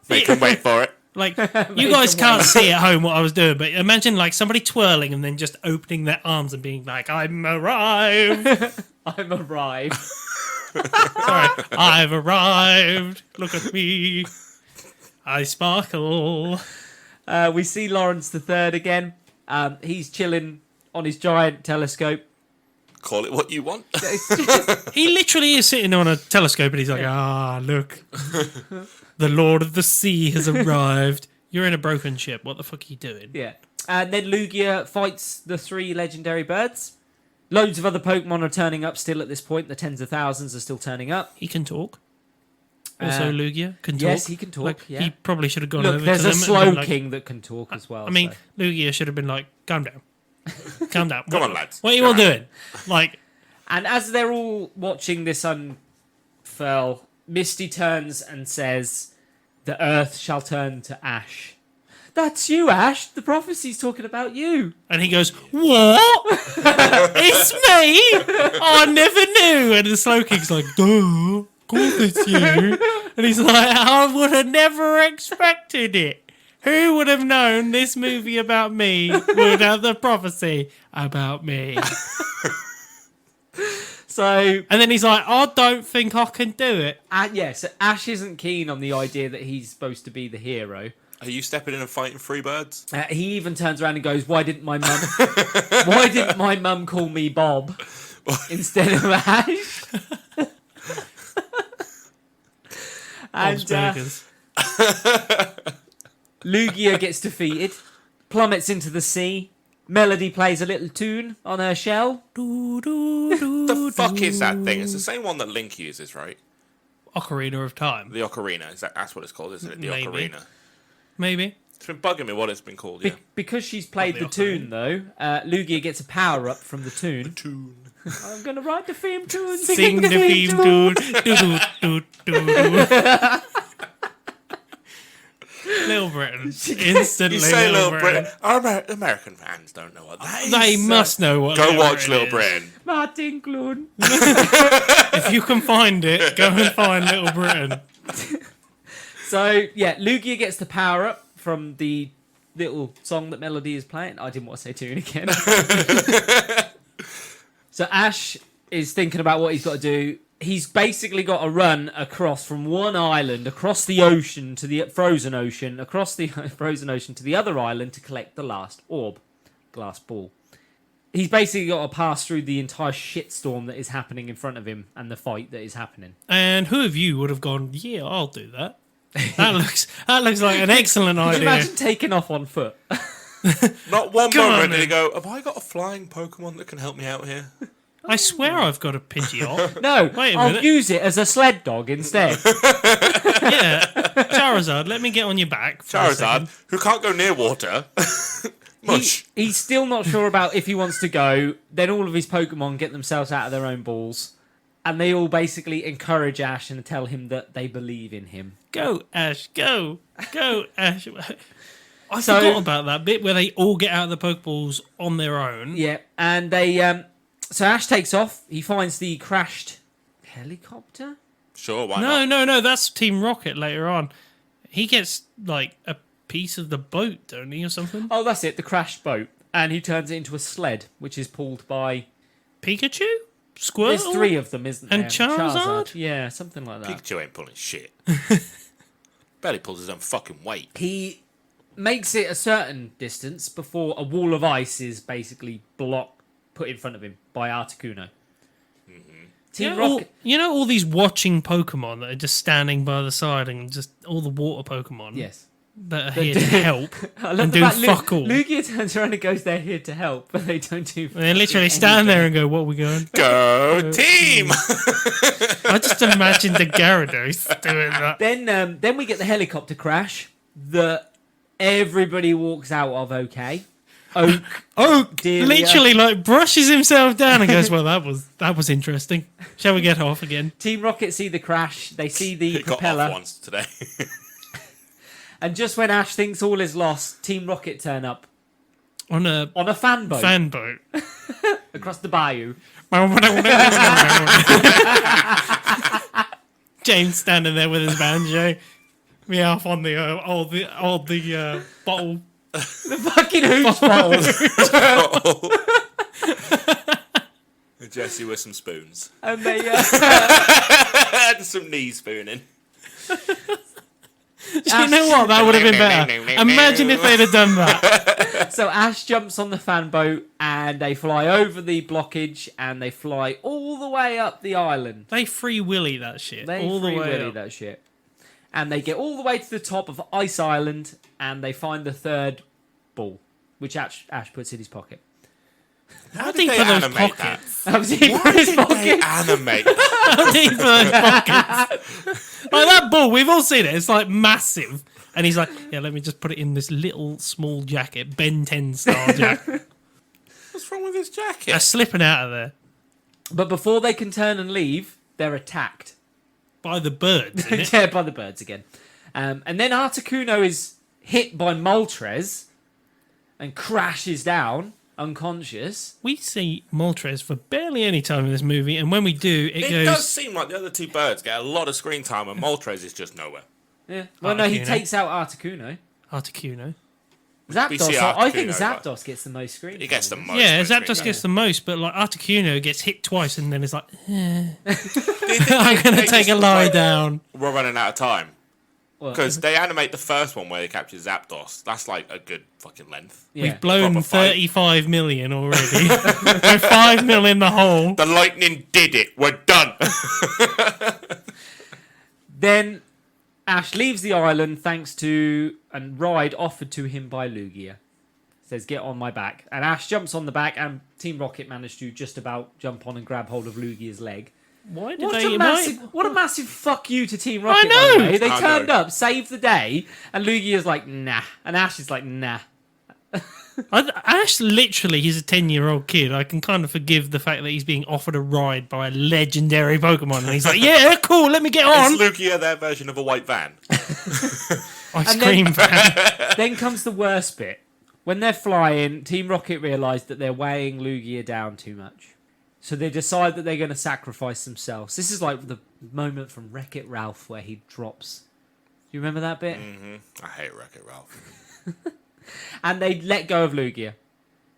They can wait for it. Like, you guys can't see at home what I was doing, but imagine like somebody twirling and then just opening their arms and being like, I'm arrived. I'm arrived. Sorry, I've arrived. Look at me. I sparkle. We see Lawrence III again. He's chilling on his giant telescope. Call it what you want. He literally is sitting on a telescope and he's like, look. The Lord of the Sea has arrived. You're in a broken ship. What the fuck are you doing? Yeah. And then Lugia fights the 3 legendary birds. Loads of other Pokemon are turning up still at this point. The tens of thousands are still turning up. He can talk. Also, Lugia can talk. yes, he can talk, Like, yeah. He probably should have gone Look, over there's to a them. Slow and been like, King that can talk as well. I mean, so. Lugia should have been like, calm down. Calm down. Come on, lads. What are you Come all on. doing? Like, And as they're all watching this unfurl, Misty turns and says, "The earth shall turn to ash." That's you, Ash. The prophecy's talking about you. and he goes, what? It's me? I never knew. And the Slow King's like, duh, of course it's you. And he's like, I would have never expected it. Who would have known this movie about me would have the prophecy about me? So, And then he's like, I don't think I can do it. so Ash isn't keen on the idea that he's supposed to be the hero. Are you stepping in and fighting 3 birds? He even turns around and goes, "Why didn't my mum call me Bob instead of Ash?" Bob's And Burgers. Lugia gets defeated, plummets into the sea. Melody plays a little tune on her shell. Do, do, do, The fuck is that thing? It's the same one that Link uses, right? Ocarina of Time. The ocarina. That's what it's called, isn't it? The Maybe. ocarina. Maybe. It's been bugging me what it's been called, yeah. Because she's played the Not the tune, though, Lugia gets a power up from the tune. Tune. I'm gonna write the theme tune. Sing the theme tune. Do, do, do, do, do. Little Britain. Instantly You say Little Little Britain. Britain. Our American fans don't know what that is. They must know what Go Little watch Britain Little is. Britain. Martin Clun. If you can find it, go and find Little Britain. So, yeah, Lugia gets the power up from the little song that Melody is playing. I didn't want to say tune again. So Ash is thinking about what he's got to do. He's basically got to run across from one island, across the ocean to the frozen ocean, across the frozen ocean to the other island to collect the last orb, glass ball. He's basically got to pass through the entire shitstorm that is happening in front of him and the fight that is happening. And who of you would have gone, yeah, I'll do that? That looks like an excellent Can you idea. imagine taking off on foot? Not one Come on, moment did man. he go, have I got a flying Pokemon that can help me out here? I swear I've got a Pidgeot. No, Wait a I'll minute. use it as a sled dog instead. Yeah. Charizard, let me get on your back. For a second. Charizard, who can't go near water. Mush. He's still not sure about if he wants to go. Then all of his Pokemon get themselves out of their own balls. And they all basically encourage Ash and tell him that they believe in him. Go, Ash, go. Go, Ash. I So- forgot about that bit where they all get out of the Pokeballs on their own. Yeah, and they... So Ash takes off. He finds the crashed helicopter. Sure, why not? No, that's Team Rocket later on. He gets, like, a piece of the boat, don't he, or something? Oh, that's it, the crashed boat. And he turns it into a sled, which is pulled by Pikachu, Squirtle. There's 3 of them, isn't there? And Charizard? Yeah, something like that. Pikachu ain't pulling shit. Barely pulls his own fucking weight. He makes it a certain distance before a wall of ice is basically put in front of him by Articuno. Team Rocket. You know all these watching Pokemon that are just standing by the side and just all the water Pokemon Yes. that are here to help I love and the do fact fuck all. Lugia turns around and goes, they're here to help, but they don't do They literally anything. stand there and go, "What are we going?" Go team! I just imagined the Gyarados doing that. Then we get the helicopter crash that everybody walks out of okay. Oak Delia. literally like brushes himself down and goes, "Well, that was interesting. Shall we get off again?" Team Rocket see the crash, they see the He got propeller, off once today. and just when Ash thinks all is lost, Team Rocket turn up On a on a fan boat fan boat. across the bayou. James standing there with his banjo. Me off on the bottle. The fucking hooch bottle. And Jesse with some spoons. And they, And some knee spooning. Do you know what? That would have been better. Imagine if they'd have done that. so Ash jumps on the fan boat and they fly over the blockage and they fly all the way up the island. They free willy that shit They all the free way willy up. that shit. And they get all the way to the top of Ice Island and they find the 3rd ball, which Ash puts in his pocket. How deep did they are those animate pockets? that? That was in Why his did they pocket. animate? How deep are those pockets? Like that ball, we've all seen it. It's like massive. And he's like, "Yeah, let me just put it in this little small jacket, Ben 10 style jacket." What's wrong with his jacket? They're slipping out of there But before they can turn and leave, they're attacked. by the birds. Isn't it? Yeah, by the birds again. And then Articuno is hit by Moltres and crashes down, unconscious. We see Moltres for barely any time in this movie, and when we do, it It goes. does seem like the other 2 birds get a lot of screen time and Moltres is just nowhere. Yeah. Well, no, he Articuno. takes out Articuno. Articuno. We see Zapdos, I think Articuno, Zapdos gets the most screen. He gets the time. most. Yeah, screen Zapdos time. gets the most, but like Articuno gets hit twice and then it's like, Do you think I'm they- gonna they take just a was lie like, down. We're running out of time. Well, Because they animate the first one where they capture Zapdos. That's like a good fucking length. yeah. We've blown Proper fight. 35 million already. We're 5 mil in the hole. The lightning did it. We're done. Then Ash leaves the island thanks to a ride offered to him by Lugia. Says, "Get on my back." And Ash jumps on the back and Team Rocket managed to just about jump on and grab hold of Lugia's leg. Why did What they? a massive fuck you to Team Rocket, know! by the way. They I turned know. up, saved the day, and Lugia's like, nah. And Ash is like, nah. Ash literally, he's a 10-year-old kid. I can kind of forgive the fact that he's being offered a ride by a legendary Pokemon, and he's like, "Yeah, cool, let me get on." Is Lugia their version of a white van? Ice cream van. Then comes the worst bit. When they're flying, Team Rocket realise that they're weighing Lugia down too much. So they decide that they're going to sacrifice themselves. This is like the moment from Wreck-It Ralph where he drops. Do you remember that bit? I hate Wreck-It Ralph. And they let go of Lugia.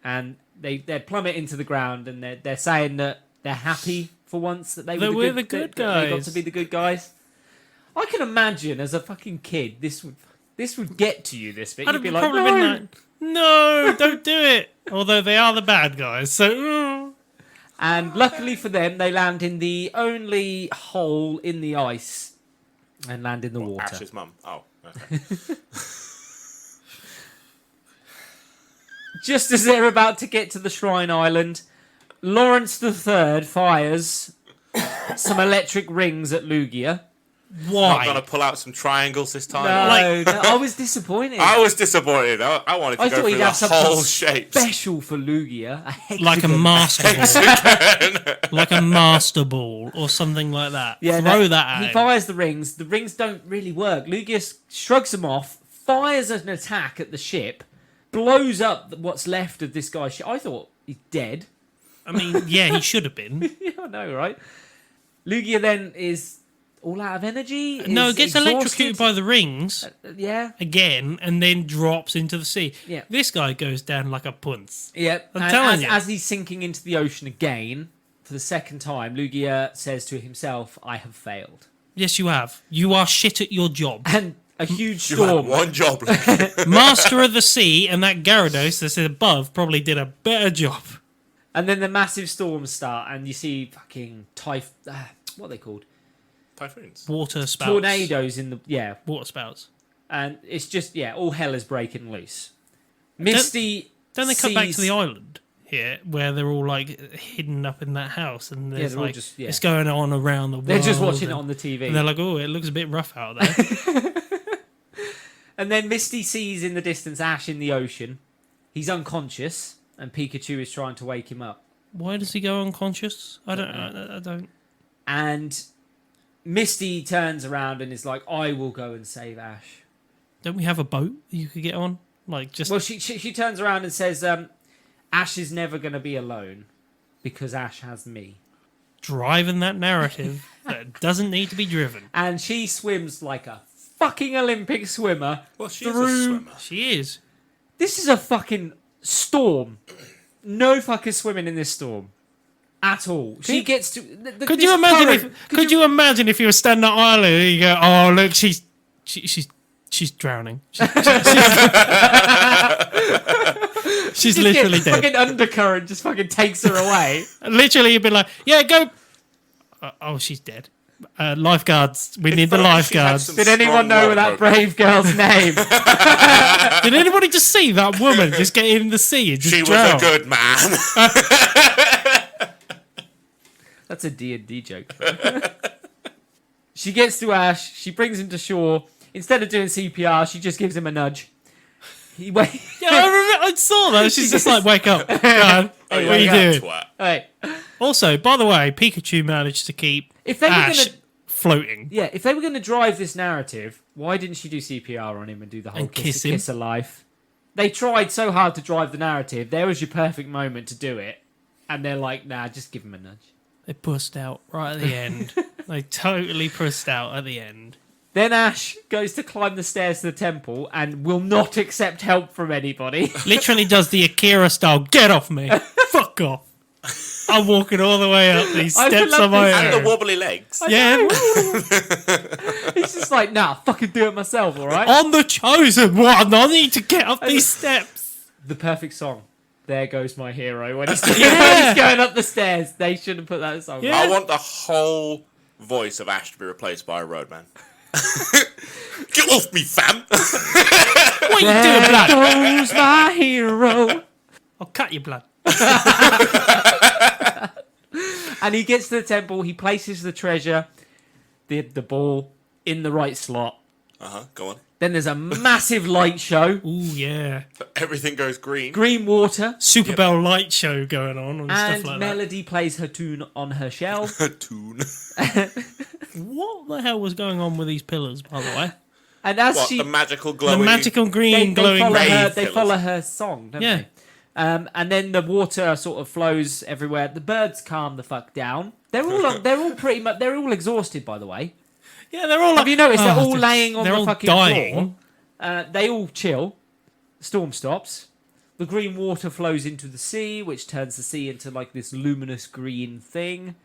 And they plummet into the ground and they're saying that they're happy for once that they That were we're the the good that They got guys. to be the good guys. I can imagine as a fucking kid this would get to you, this bit. I'd You'd be have like, probably no. been like, "No, don't do it." Although they are the bad guys, so And luckily for them, they land in the only hole in the ice and land in the water. Ash's mum. Oh, okay. Just as they're about to get to the Shrine Island, Lawrence III fires some electric rings at Lugia. Not why? gonna pull out some triangles this time. No, I was disappointed. I was disappointed. I wanted to I go thought through he'd the have something whole shapes. special for Lugia. Like a hexagon. master ball, like a master ball or something like that. Yeah, Throw no, that at He him. fires the rings. The rings don't really work. Lugia shrugs them off, fires an attack at the ship, blows up what's left of this guy's ship. I thought he's dead. I mean, yeah, he should have been. Yeah, I know, right? Lugia then is all out of energy. No, is gets exhausted. electrocuted by the rings Yeah, again, and then drops into the sea. Yeah. This guy goes down like a punce. yeah. I'm And telling as, you. as he's sinking into the ocean again, for the second time, Lugia says to himself, I have failed. Yes, you have. You are shit at your job. And a huge You had storm. one job. Master of the Sea and that Gyarados that's above probably did a better job. And then the massive storms start, and you see fucking what are they called? Typhoons. Water spouts. Tornadoes in the Water spouts. and it's just all hell is breaking loose. Misty, Don't they cut back to sees- the island here, where they're all like hidden up in that house, and there's they're all like just- it's going on around the world. They're just watching it and- on the TV. And they're like, oh, it looks a bit rough out there. And then Misty sees in the distance Ash in the ocean. He's unconscious, and Pikachu is trying to wake him up. Why does he go unconscious? I don't. And Misty turns around and is like, I will go and save Ash. Don't we have a boat that you could get on? Like just Well, she turns around and says, Ash is never going to be alone because Ash has me. driving that narrative that doesn't need to be driven. And she swims like a fucking Olympic swimmer. Well, she's a through- swimmer. She is. This is a fucking storm. No fucking swimming in this storm. At all. She gets to... Could you imagine Could you imagine if you were standing on island and you go, oh look, she's drowning. She's literally dead. Fucking undercurrent just fucking takes her away. Literally, you'd be like, yeah, go. Oh, she's dead. Lifeguards. We need the lifeguards. Did anyone know that brave girl's name? Did anybody just see that woman just get in the sea and just She was drown? a good man. That's a D&D joke. She gets to Ash. She brings him to shore. Instead of doing CPR, she just gives him a nudge. He wait. Yeah, I saw that. She's just like, wake up. God, Oh, what yeah, are you yeah, doing? twat. Wait. Also, by the way, Pikachu managed to keep If they were Ash gonna, floating. if they were gonna drive this narrative, why didn't she do CPR on him and do the whole And kiss him? kiss of life? They tried so hard to drive the narrative. There was your perfect moment to do it, and they're like, nah, just give him a nudge. They pussed out right at the end. They totally pussed out at the end. Then Ash goes to climb the stairs to the temple and will not accept help from anybody. Literally does the Akira style, get off me. Fuck off. I'm walking all the way up these I steps love on my this. And the own. wobbly legs. Yeah, He's just like, nah, fucking do it myself, all right? on the chosen one. I need to get up these steps. The perfect song. There goes my hero. When he's, Yeah. when he's going up the stairs, they should have put that song. Yeah. I want the whole voice of Ash to be replaced by a roadman. Get off me, fam! What are you doing, There blood? goes my hero. I'll cut your blood. And he gets to the temple. He places the treasure, the ball, in the right slot. Go on. Then there's a massive light show. Ooh, yeah. Everything goes green. Green water. Super Bell light show going on and And stuff like Melody plays her tune on her shell. A tune. that. What the hell was going on with these pillars, by the way? And as What, she... the magical The glowing... magical green glowing follow ray. her, ray they pillars. follow her song, don't Yeah. they? And then the water sort of flows everywhere. The birds calm the fuck down. They're all pretty much they're all exhausted, by the way. Yeah, they're all like... Have you noticed they're Oh, all laying on they're the all fucking dying. floor? They all chill. Storm stops. The green water flows into the sea, which turns the sea into like this luminous green thing.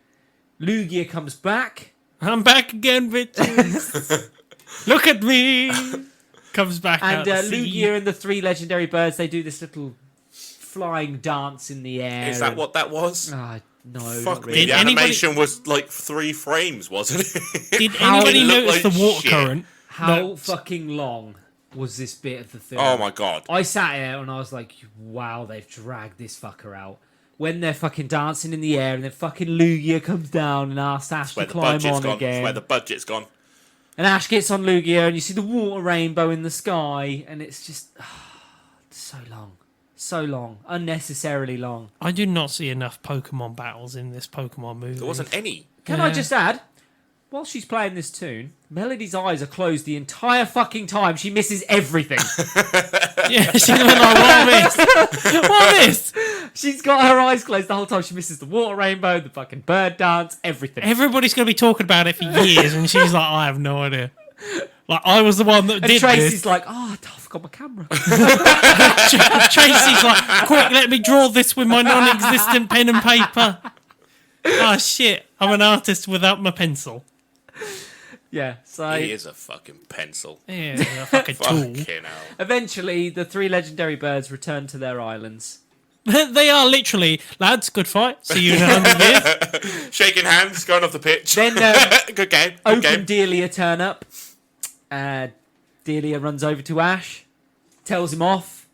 Lugia comes back. I'm back again, bitches. Look at me. Comes back And out the sea. Lugia and the three legendary birds, they do this little flying dance in the air. Is that and- what that was? Ah, no, Fuck not me. really. Did The anybody- animation was like 3 frames, wasn't it? Did How anybody it looked notice like the water shit. current? How that- fucking long was this bit of the film? Oh my god. I sat here and I was like, wow, they've dragged this fucker out. When they're fucking dancing in the air and then fucking Lugia comes down and asks Ash Where to the climb budget's on gone. again. Where the budget's gone. And Ash gets on Lugia and you see the water rainbow in the sky and it's just so long. So long. Unnecessarily long. I do not see enough Pokemon battles in this Pokemon movie. There wasn't any. Can I Yeah. just add, while she's playing this tune, Melody's eyes are closed the entire fucking time. She misses everything. Yeah, she's been like, what I missed? What I missed? She's got her eyes closed the whole time. She misses the water rainbow, the fucking bird dance, everything. Everybody's going to be talking about it for years, and she's like, I have no idea. Like, I was the one that And did Tracy's this. like, oh, I forgot my camera. Tracy's like, quick, let me draw this with my non-existent pen and paper. Oh shit! I'm an artist without my pencil. Yeah, so He is a fucking pencil. Yeah, a fucking tool. Fucking hell. eventually the three legendary birds return to their islands. They are literally, lads, good fight. See you in 100 years. Shaking hands, going off the pitch. Then good game. Good Oak game. and Delia turn up. Delia runs over to Ash, tells him off.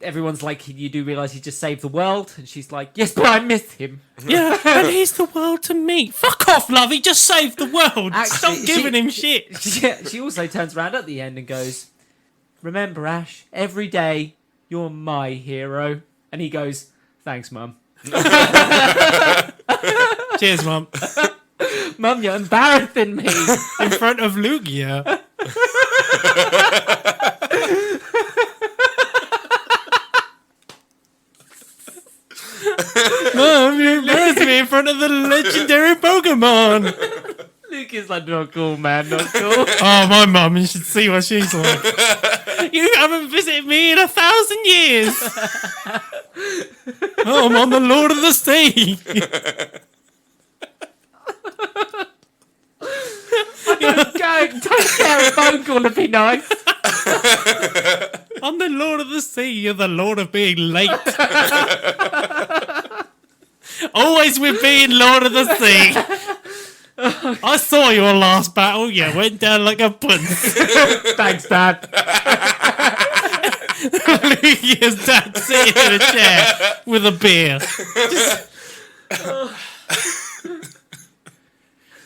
Everyone's like, you do realise he just saved the world? And she's like, yes, but I miss him. Yeah, and he's the world to me. Fuck off, love. He just saved the world. Actually, Stop giving him shit. She also turns around at the end and goes, remember, Ash, every day you're my hero. And he goes, thanks, Mum. Cheers, Mum. Mum, you're embarrassing me. In front of Lugia. Mum, you embarrassed me in front of the legendary Pokemon. Luke is like, not cool, man, not cool. Oh, my mum, you should see what she's like. You haven't visited me in 1,000 years. Oh, I'm on the Lord of the Sea. Don't get a phone call if be nice. I'm the Lord of the Sea. You're the Lord of being late. Always with being Lord of the Sea. I saw your last battle. You went down like a punch. Thanks, Dad. Lugia's dad sitting in a chair with a beer.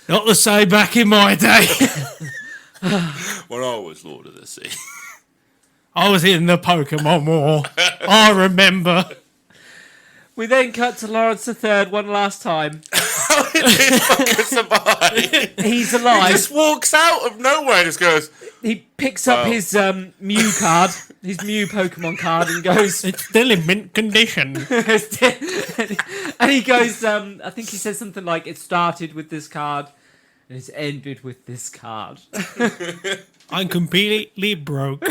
Not the same back in my day. When I was Lord of the Sea. I was in the Pokemon War. I remember. We then cut to Lawrence III one last time. How did this fucker survive? He's He alive. just walks out of nowhere and just goes, He picks up Wow. his Mew card, his Mew Pokemon card, and goes, It's still in mint condition. and he goes, I think he says something like, it started with this card, and it's ended with this card. I'm completely broke.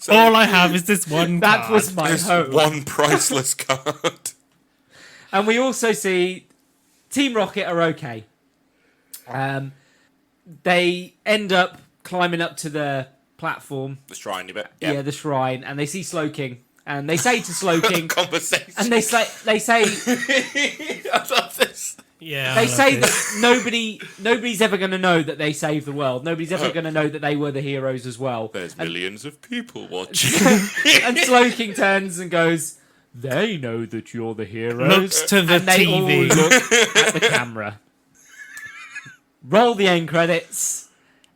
All I have is this one That card. was my this hope. one priceless card. And we also see Team Rocket are okay. They end up climbing up to the platform, The shrine, you bet. yeah, the shrine, and they see Slowking, and they say to Slowking, Conversation. and they say I love this. Yeah. they I say love this. that nobody's ever going to know that they saved the world. Nobody's ever going to know that they were the heroes as well. There's millions of people watching. And Slowking turns and goes, they know that you're the heroes. Looks to the and they TV. all look at the camera. Roll the end credits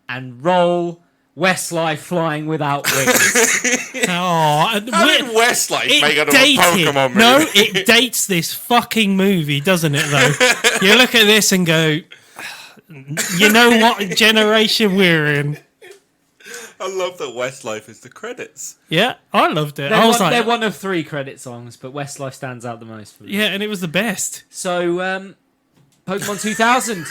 and roll Westlife flying without wings. Oh, and How did Westlife make out of a Pokemon movie? No, it dates this fucking movie, doesn't it, though? You look at this and go, you know what generation we're in. I love that Westlife is the credits. Yeah, I loved it. They're, I was one, they're like, one of 3 credit songs, but Westlife stands out the most for me. yeah, and it was the best. So, Pokemon 2000.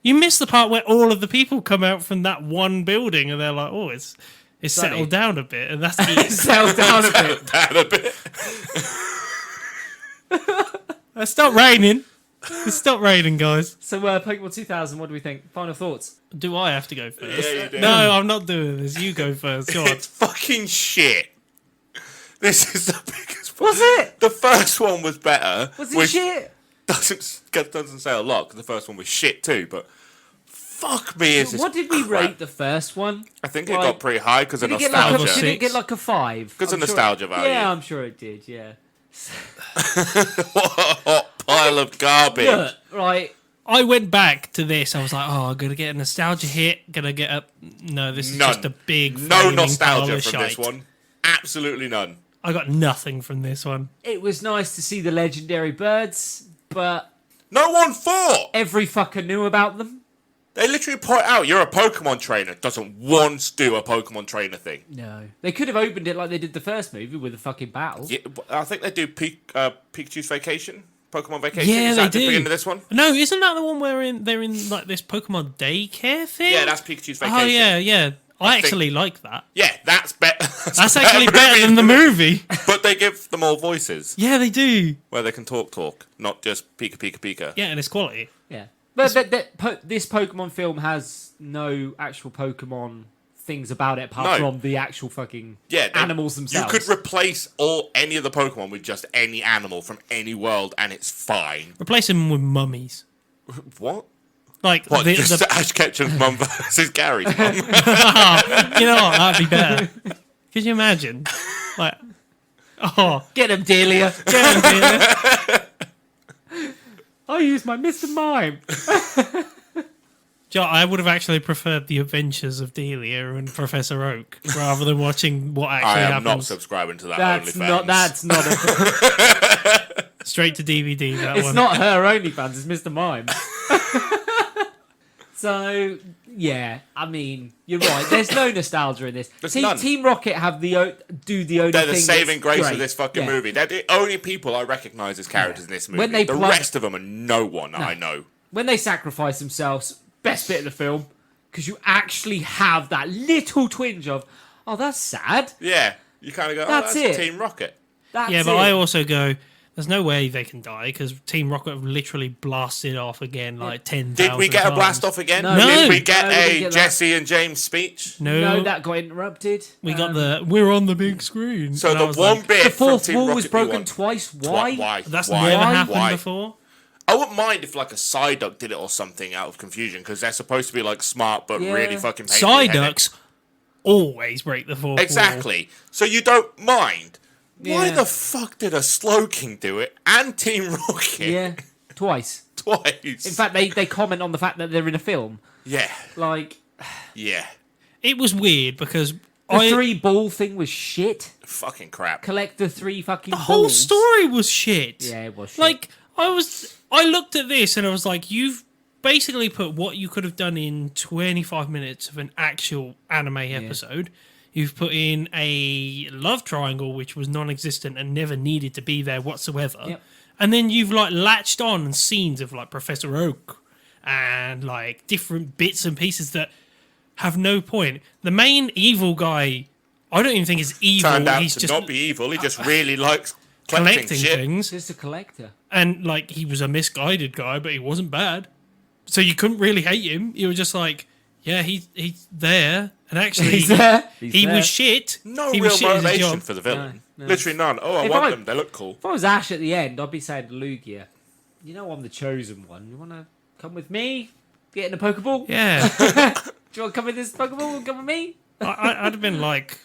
You missed the part where all of the people come out from that one building and they're like, oh, it's Sunny. settled down a bit. And that's it. Settle down a bit. Down a bit. It's not raining. It's stopped raining, guys. So, Pokemon 2000, what do we think? Final thoughts? Do I have to go first? Yeah, you do. No, I'm not doing this. You go first. Go on. It's fucking shit. This is the biggest. Was it? The first one was better. Was it which shit? Doesn't say a lot because the first one was shit too. But fuck me, is this What did we crap. rate the first one? I think it Like, got pretty high because of Did it, get like nostalgia. a, did it Six. get like a 5? 'Cause of I'm sure- nostalgia value. Yeah, I'm sure it did, yeah. What a hot pile of garbage. Look, right. I went back to this. I was like, oh, I'm going to get a nostalgia hit. Going to get a... No, this is None. just a big... No flaming pile nostalgia of from this shite. one. Absolutely none. I got nothing from this one. It was nice to see the legendary birds, but No one fought. every fucker knew about them. They literally point out you're a Pokemon trainer. Doesn't once do a Pokemon trainer thing. No. They could have opened it like they did the first movie with a fucking battle. Yeah, I think they do Pikachu's Vacation, Pokemon Vacation. Yeah, Is they that the do. beginning of this one? No, isn't that the one where they're in like this Pokemon daycare thing? Yeah, that's Pikachu's Vacation. Oh, yeah, yeah. I think- actually like that. Yeah, that's better. That's actually better than the movie. But they give them all voices Yeah, they do. where they can talk, not just pika pika pika. Yeah, and it's quality. Yeah. But this Pokemon film has no actual Pokemon things about it apart No. from the actual fucking Yeah, animals themselves. You could replace any of the Pokemon with just any animal from any world, and it's fine. Replace them with mummies. What? Like, What? the, Just the, Ash Ketchum's mum versus Gary's mum? you know what? That'd be better. Could you imagine? Like, oh, Get him, Delia. get him, dear. I use my Mr. Mime. Joe, I would have actually preferred the adventures of Delia and Professor Oak rather than watching what actually I am not happens. subscribing to that That's OnlyFans. not a, Straight to DVD, that it's one. not her OnlyFans, it's Mr. Mime. So yeah, I mean, you're right. There's no nostalgia in this. There's none. Team Rocket have the only They're thing the that's saving grace great. of this fucking Yeah. movie. They're the only people I recognise as characters in this movie. When they the plug- rest of them are no one I know. When they sacrifice themselves, best bit of the film, because you actually have that little twinge of, oh, that's sad. Yeah, you kind of go, That's that's it. Team Rocket. That's Yeah, but it. I also go, there's no way they can die because Team Rocket have literally blasted off again like 10,000 Did we get a times. blast off again? No. Did No. we get No, we didn't a get that. Jesse and James speech? No, that got interrupted. we got the, we're on the big screen. So And I the was one like, bit The fourth from Team wall Rocket was we broken want- twice. Why? Why? that's Why? never Why? happened Why? before. I wouldn't mind if like a Psyduck did it or something out of confusion because they're supposed to be like smart but Yeah. really fucking painfully headed. Psyducks always break the fourth wall. Exactly. So you don't mind. Why Yeah. the fuck did a Slowking do it and Team Rocket Yeah, twice. twice? In fact, they comment on the fact that they're in a film. yeah, Like, yeah, It was weird because the three ball thing was shit. fucking crap. Collect the three fucking the whole balls. story was shit. Yeah, it was shit. Like, I looked at this and I was like, you've basically put what you could have done in 25 minutes of an actual anime episode. You've put in a love triangle which was non-existent and never needed to be there whatsoever. Yep. And then you've like latched on scenes of like Professor Oak and like different bits and pieces that have no point. The main evil guy, I don't even think is evil. Turned out He's to just not be evil. He just really likes collecting collecting shit. things. Just a collector. And like he was a misguided guy, but he wasn't bad. So you couldn't really hate him. You were just like, yeah, he's there. And actually, He's there. He's he there. was shit. No he real was shit at his motivation job. for the villain. No. Literally none. Oh, I If want I- them. They look cool. If I was Ash at the end, I'd be saying to Lugia, you know I'm the chosen one. You want to come with me? Get in a Pokeball? Yeah, Do you want to come in this Pokeball and come with me? I'd have been like,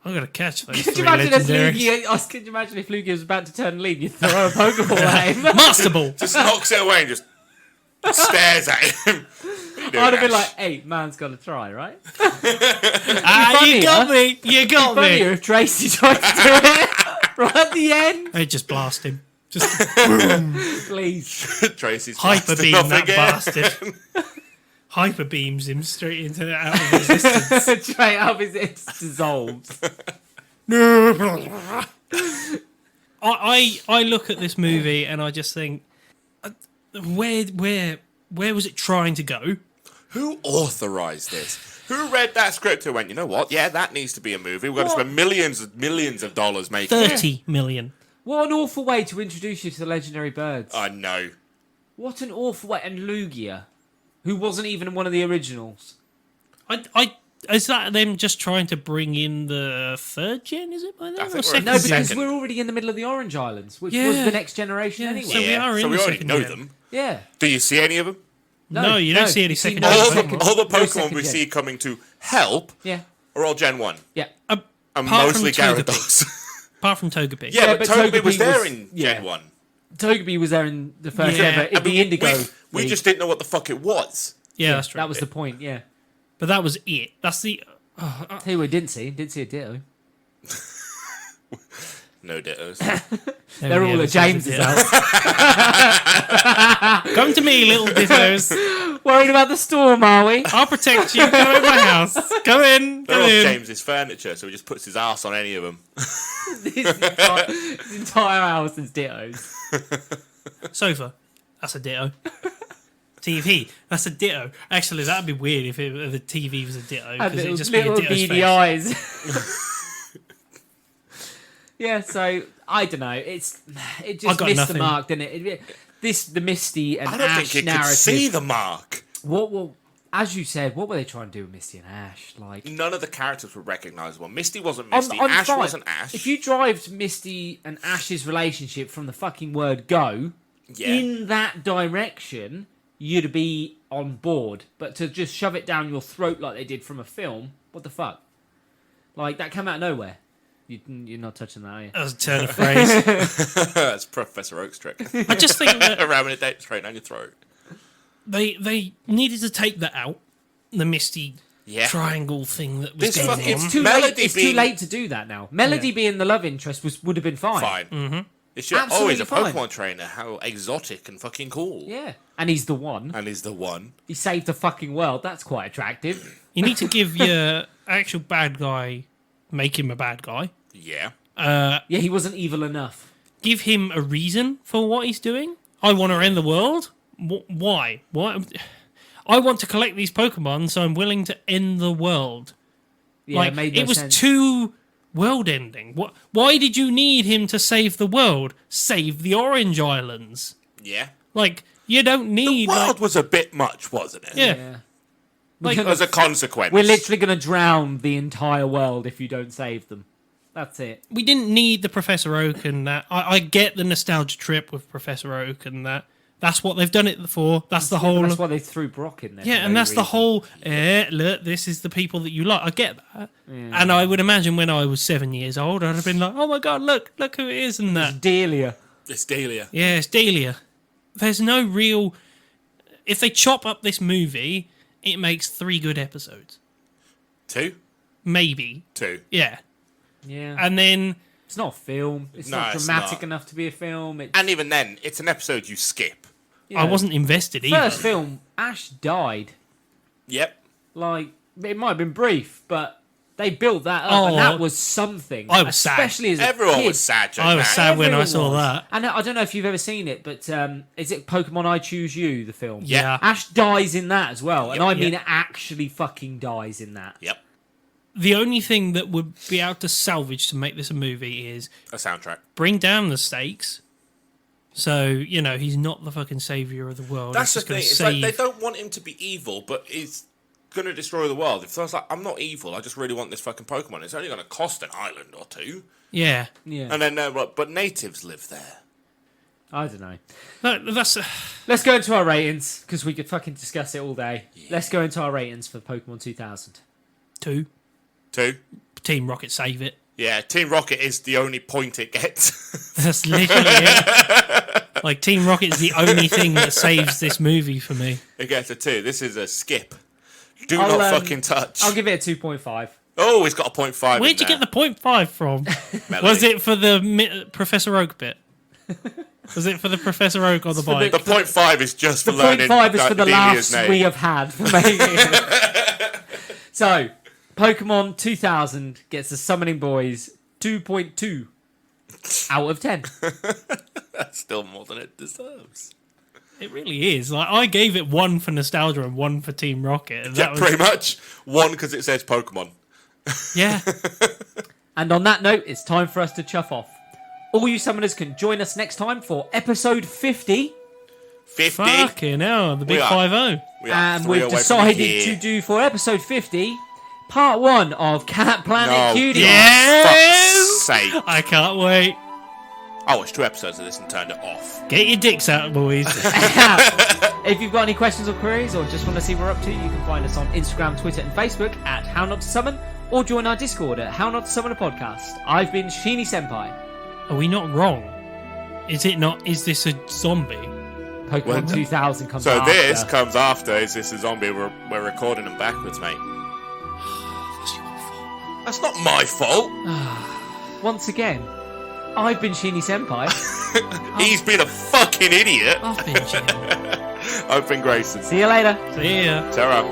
I'm gonna catch those Could three you imagine if legendaries. Lugia? Could you imagine if Lugia was about to turn lead? You throw a Pokeball at him. Master Ball. Just knocks it away and just stares at him. What are you doing, I'd have been Ash? like, "Hey, man's got to try, right?" Ah, you got me. You got Funnier me. if Tracy tried to do it right at the end. I just blast him. Just Please. Tracy's hyper blasting beam off that again. bastard. Hyper beams him straight into out of existence. Straight up, it dissolves. I look at this movie and I just think, where was it trying to go? Who authorized this? Who read that script and went, you know what? Yeah, that needs to be a movie. We're going to What? spend millions of dollars making it. 30 million. What an awful way to introduce you to the legendary birds. I know. What an awful way. And Lugia, who wasn't even one of the originals. Is that them just trying to bring in the third gen? Is it by then? I Or think we're second No, in gen? because Second. we're already in the middle of the Orange Islands, which Yeah. was the next generation Yeah, anyway. so we are in so we the already second know gen. them. Yeah. Do you see any of them? No, you don't see any see second no gen. All second- the, all the no Pokemon second we gen. see coming to help Yeah. are all Gen 1. Yeah. And Apart from mostly Togepi. Gyarados. Apart from Togepi. yeah, Yeah, but but Togepi was Togepi there was- in yeah. Gen 1. Togepi was there in the first Yeah. ever, in I mean, the Indigo. We League. just didn't know what the fuck it was. Yeah, that's true. That was the point, yeah. But that was it. That's the. Tell you what, I didn't see. Didn't see a Ditto. No dittos. They're all at James's house. Come to me, little dittos. Worried about the storm, are we? I'll protect you. Come in my house. Come in. They're Come all in. James's furniture, so he just puts his ass on any of them. His entire house is Dittos. Sofa. That's a ditto. TV. That's a ditto. Actually, that'd be weird if the TV was a ditto Had because it little, just be a little ditto's beady face. eyes. Yeah, so I don't know. It I just got missed nothing. the mark, didn't it? The Misty and I don't Ash think it narrative. could see the mark. Well, as you said, what were they trying to do with Misty and Ash? Like, None of the characters were recognisable. Misty wasn't Misty. I'm Ash fine. wasn't Ash. If you drived Misty and Ash's relationship from the fucking word go Yeah. in that direction, you'd be on board. But to just shove it down your throat like they did from a film, what the fuck? Like, that came out of nowhere. You're not touching that, are you? That was a turn of phrase. That's Professor Oak's trick. I just think that Ramming it straight down your throat. they needed to take that out. The Misty Yeah. triangle thing that was This going fucking- on. It's too Melody late. It's too being- late to do that now. Melody Yeah. being the love interest would have been fine. Fine. Mm-hmm. It's just, Absolutely he's a fine. Pokemon trainer. How exotic and fucking cool. Yeah, and he's the one. And he's the one. He saved the fucking world. That's quite attractive. You need to give your actual bad guy, make him a bad guy. Yeah. Yeah, he wasn't evil enough. Give him a reason for what he's doing. I want to end the world. Why? Why? I want to collect these Pokemon, so I'm willing to end the world. Yeah, it made no it was sense. too world-ending. What? Why did you need him to save the world? Save the Orange Islands. Yeah. Like you don't The need. world was a bit much, wasn't it? Yeah. Yeah. Like- As a consequence. We're literally going to drown the entire world if you don't save them. That's it. We didn't need the Professor Oak and that. I get the nostalgia trip with Professor Oak and that. That's what they've done it for. That's the whole. That's why they threw Brock in there. Yeah, for and no that's the reason. whole. Look, this is the people that you like. I get that, and I would imagine when I was 7 years old, I'd have been like, "Oh my god, look who it is!" And that. Delia. It's Delia. Yeah, it's Delia. There's no real. If they chop up this movie, it makes 3 good episodes, 2? maybe. 2. Yeah, Yeah. and then It's not a film. It's No, not it's dramatic not. enough to be a film. It's, And even then, it's an episode you skip. you I know, wasn't invested either. First film, Ash died. Yep. Like, it might have been brief, but they built that up, and Oh, that was something. I was sad. Especially as a Everyone kid. was sad during I was that. sad when I Everyone saw was. that. And I don't know if you've ever seen it, but is it Pokemon I Choose You, the film? Yeah. Ash dies in that as well, and Yep. I mean Yep. actually fucking dies in that. Yep. The only thing that would be able to salvage to make this a movie is A soundtrack. bring down the stakes. So, you know, he's not the fucking savior of the world. That's the he's just thing. gonna It's like save. they don't want him to be evil, but he's going to destroy the world. If someone's like, I'm not evil, I just really want this fucking Pokemon, it's only going to cost an island or 2. Yeah. Yeah, And then, but natives live there. I don't know. No, that's Let's go into our ratings, because we could fucking discuss it all day. Let's go into our ratings for Pokemon 2000. 2. 2. Team Rocket save it. Yeah, Team Rocket is the only point it gets. That's literally it. Like, Team Rocket is the only thing that saves this movie for me. It gets a 2. This is a skip. Do I'll, not fucking touch. I'll give it a 2.5. Oh, it's got a 0.5. Where'd you get the 0.5 from? Was it for the Professor Oak bit? Was it for the Professor Oak on the for bike? The 0.5 is just The for learning 0.5 is for the Delia's laughs name. we have had for making it. So, Pokemon 2000 gets the Summoning Boys 2.2 out of 10. That's still more than it deserves. It really is. Like, I gave it 1 for nostalgia and 1 for Team Rocket. And Yeah, that was, pretty much. 1 because it says Pokemon. yeah. And on that note, it's time for us to chuff off. All you summoners can join us next time for episode 50. 50. Fucking hell, the big We are. 5-0. We are And 3 we've away from decided here. to do for episode 50, part 1 of Cat Planet No. Cutie. Fuck's sake. I can't wait. I watched 2 episodes of this and turned it off. Get your dicks out, boys. If you've got any questions or queries, or just want to see what we're up to, you can find us on Instagram, Twitter, and Facebook at How Not to Summon, or join our Discord at How Not to Summon a Podcast. I've been Sheeny Senpai. Are we not wrong? Is it not? Is this a zombie? Pokemon Well, 2000 comes So after. this comes after. Is this a zombie? We're recording them backwards, mate. That's your fault. That's not my fault. Once again, I've been Sheeny Senpai. He's been a fucking idiot. I've been jailed. I've been Grayson. See you later. See ya. Sarah.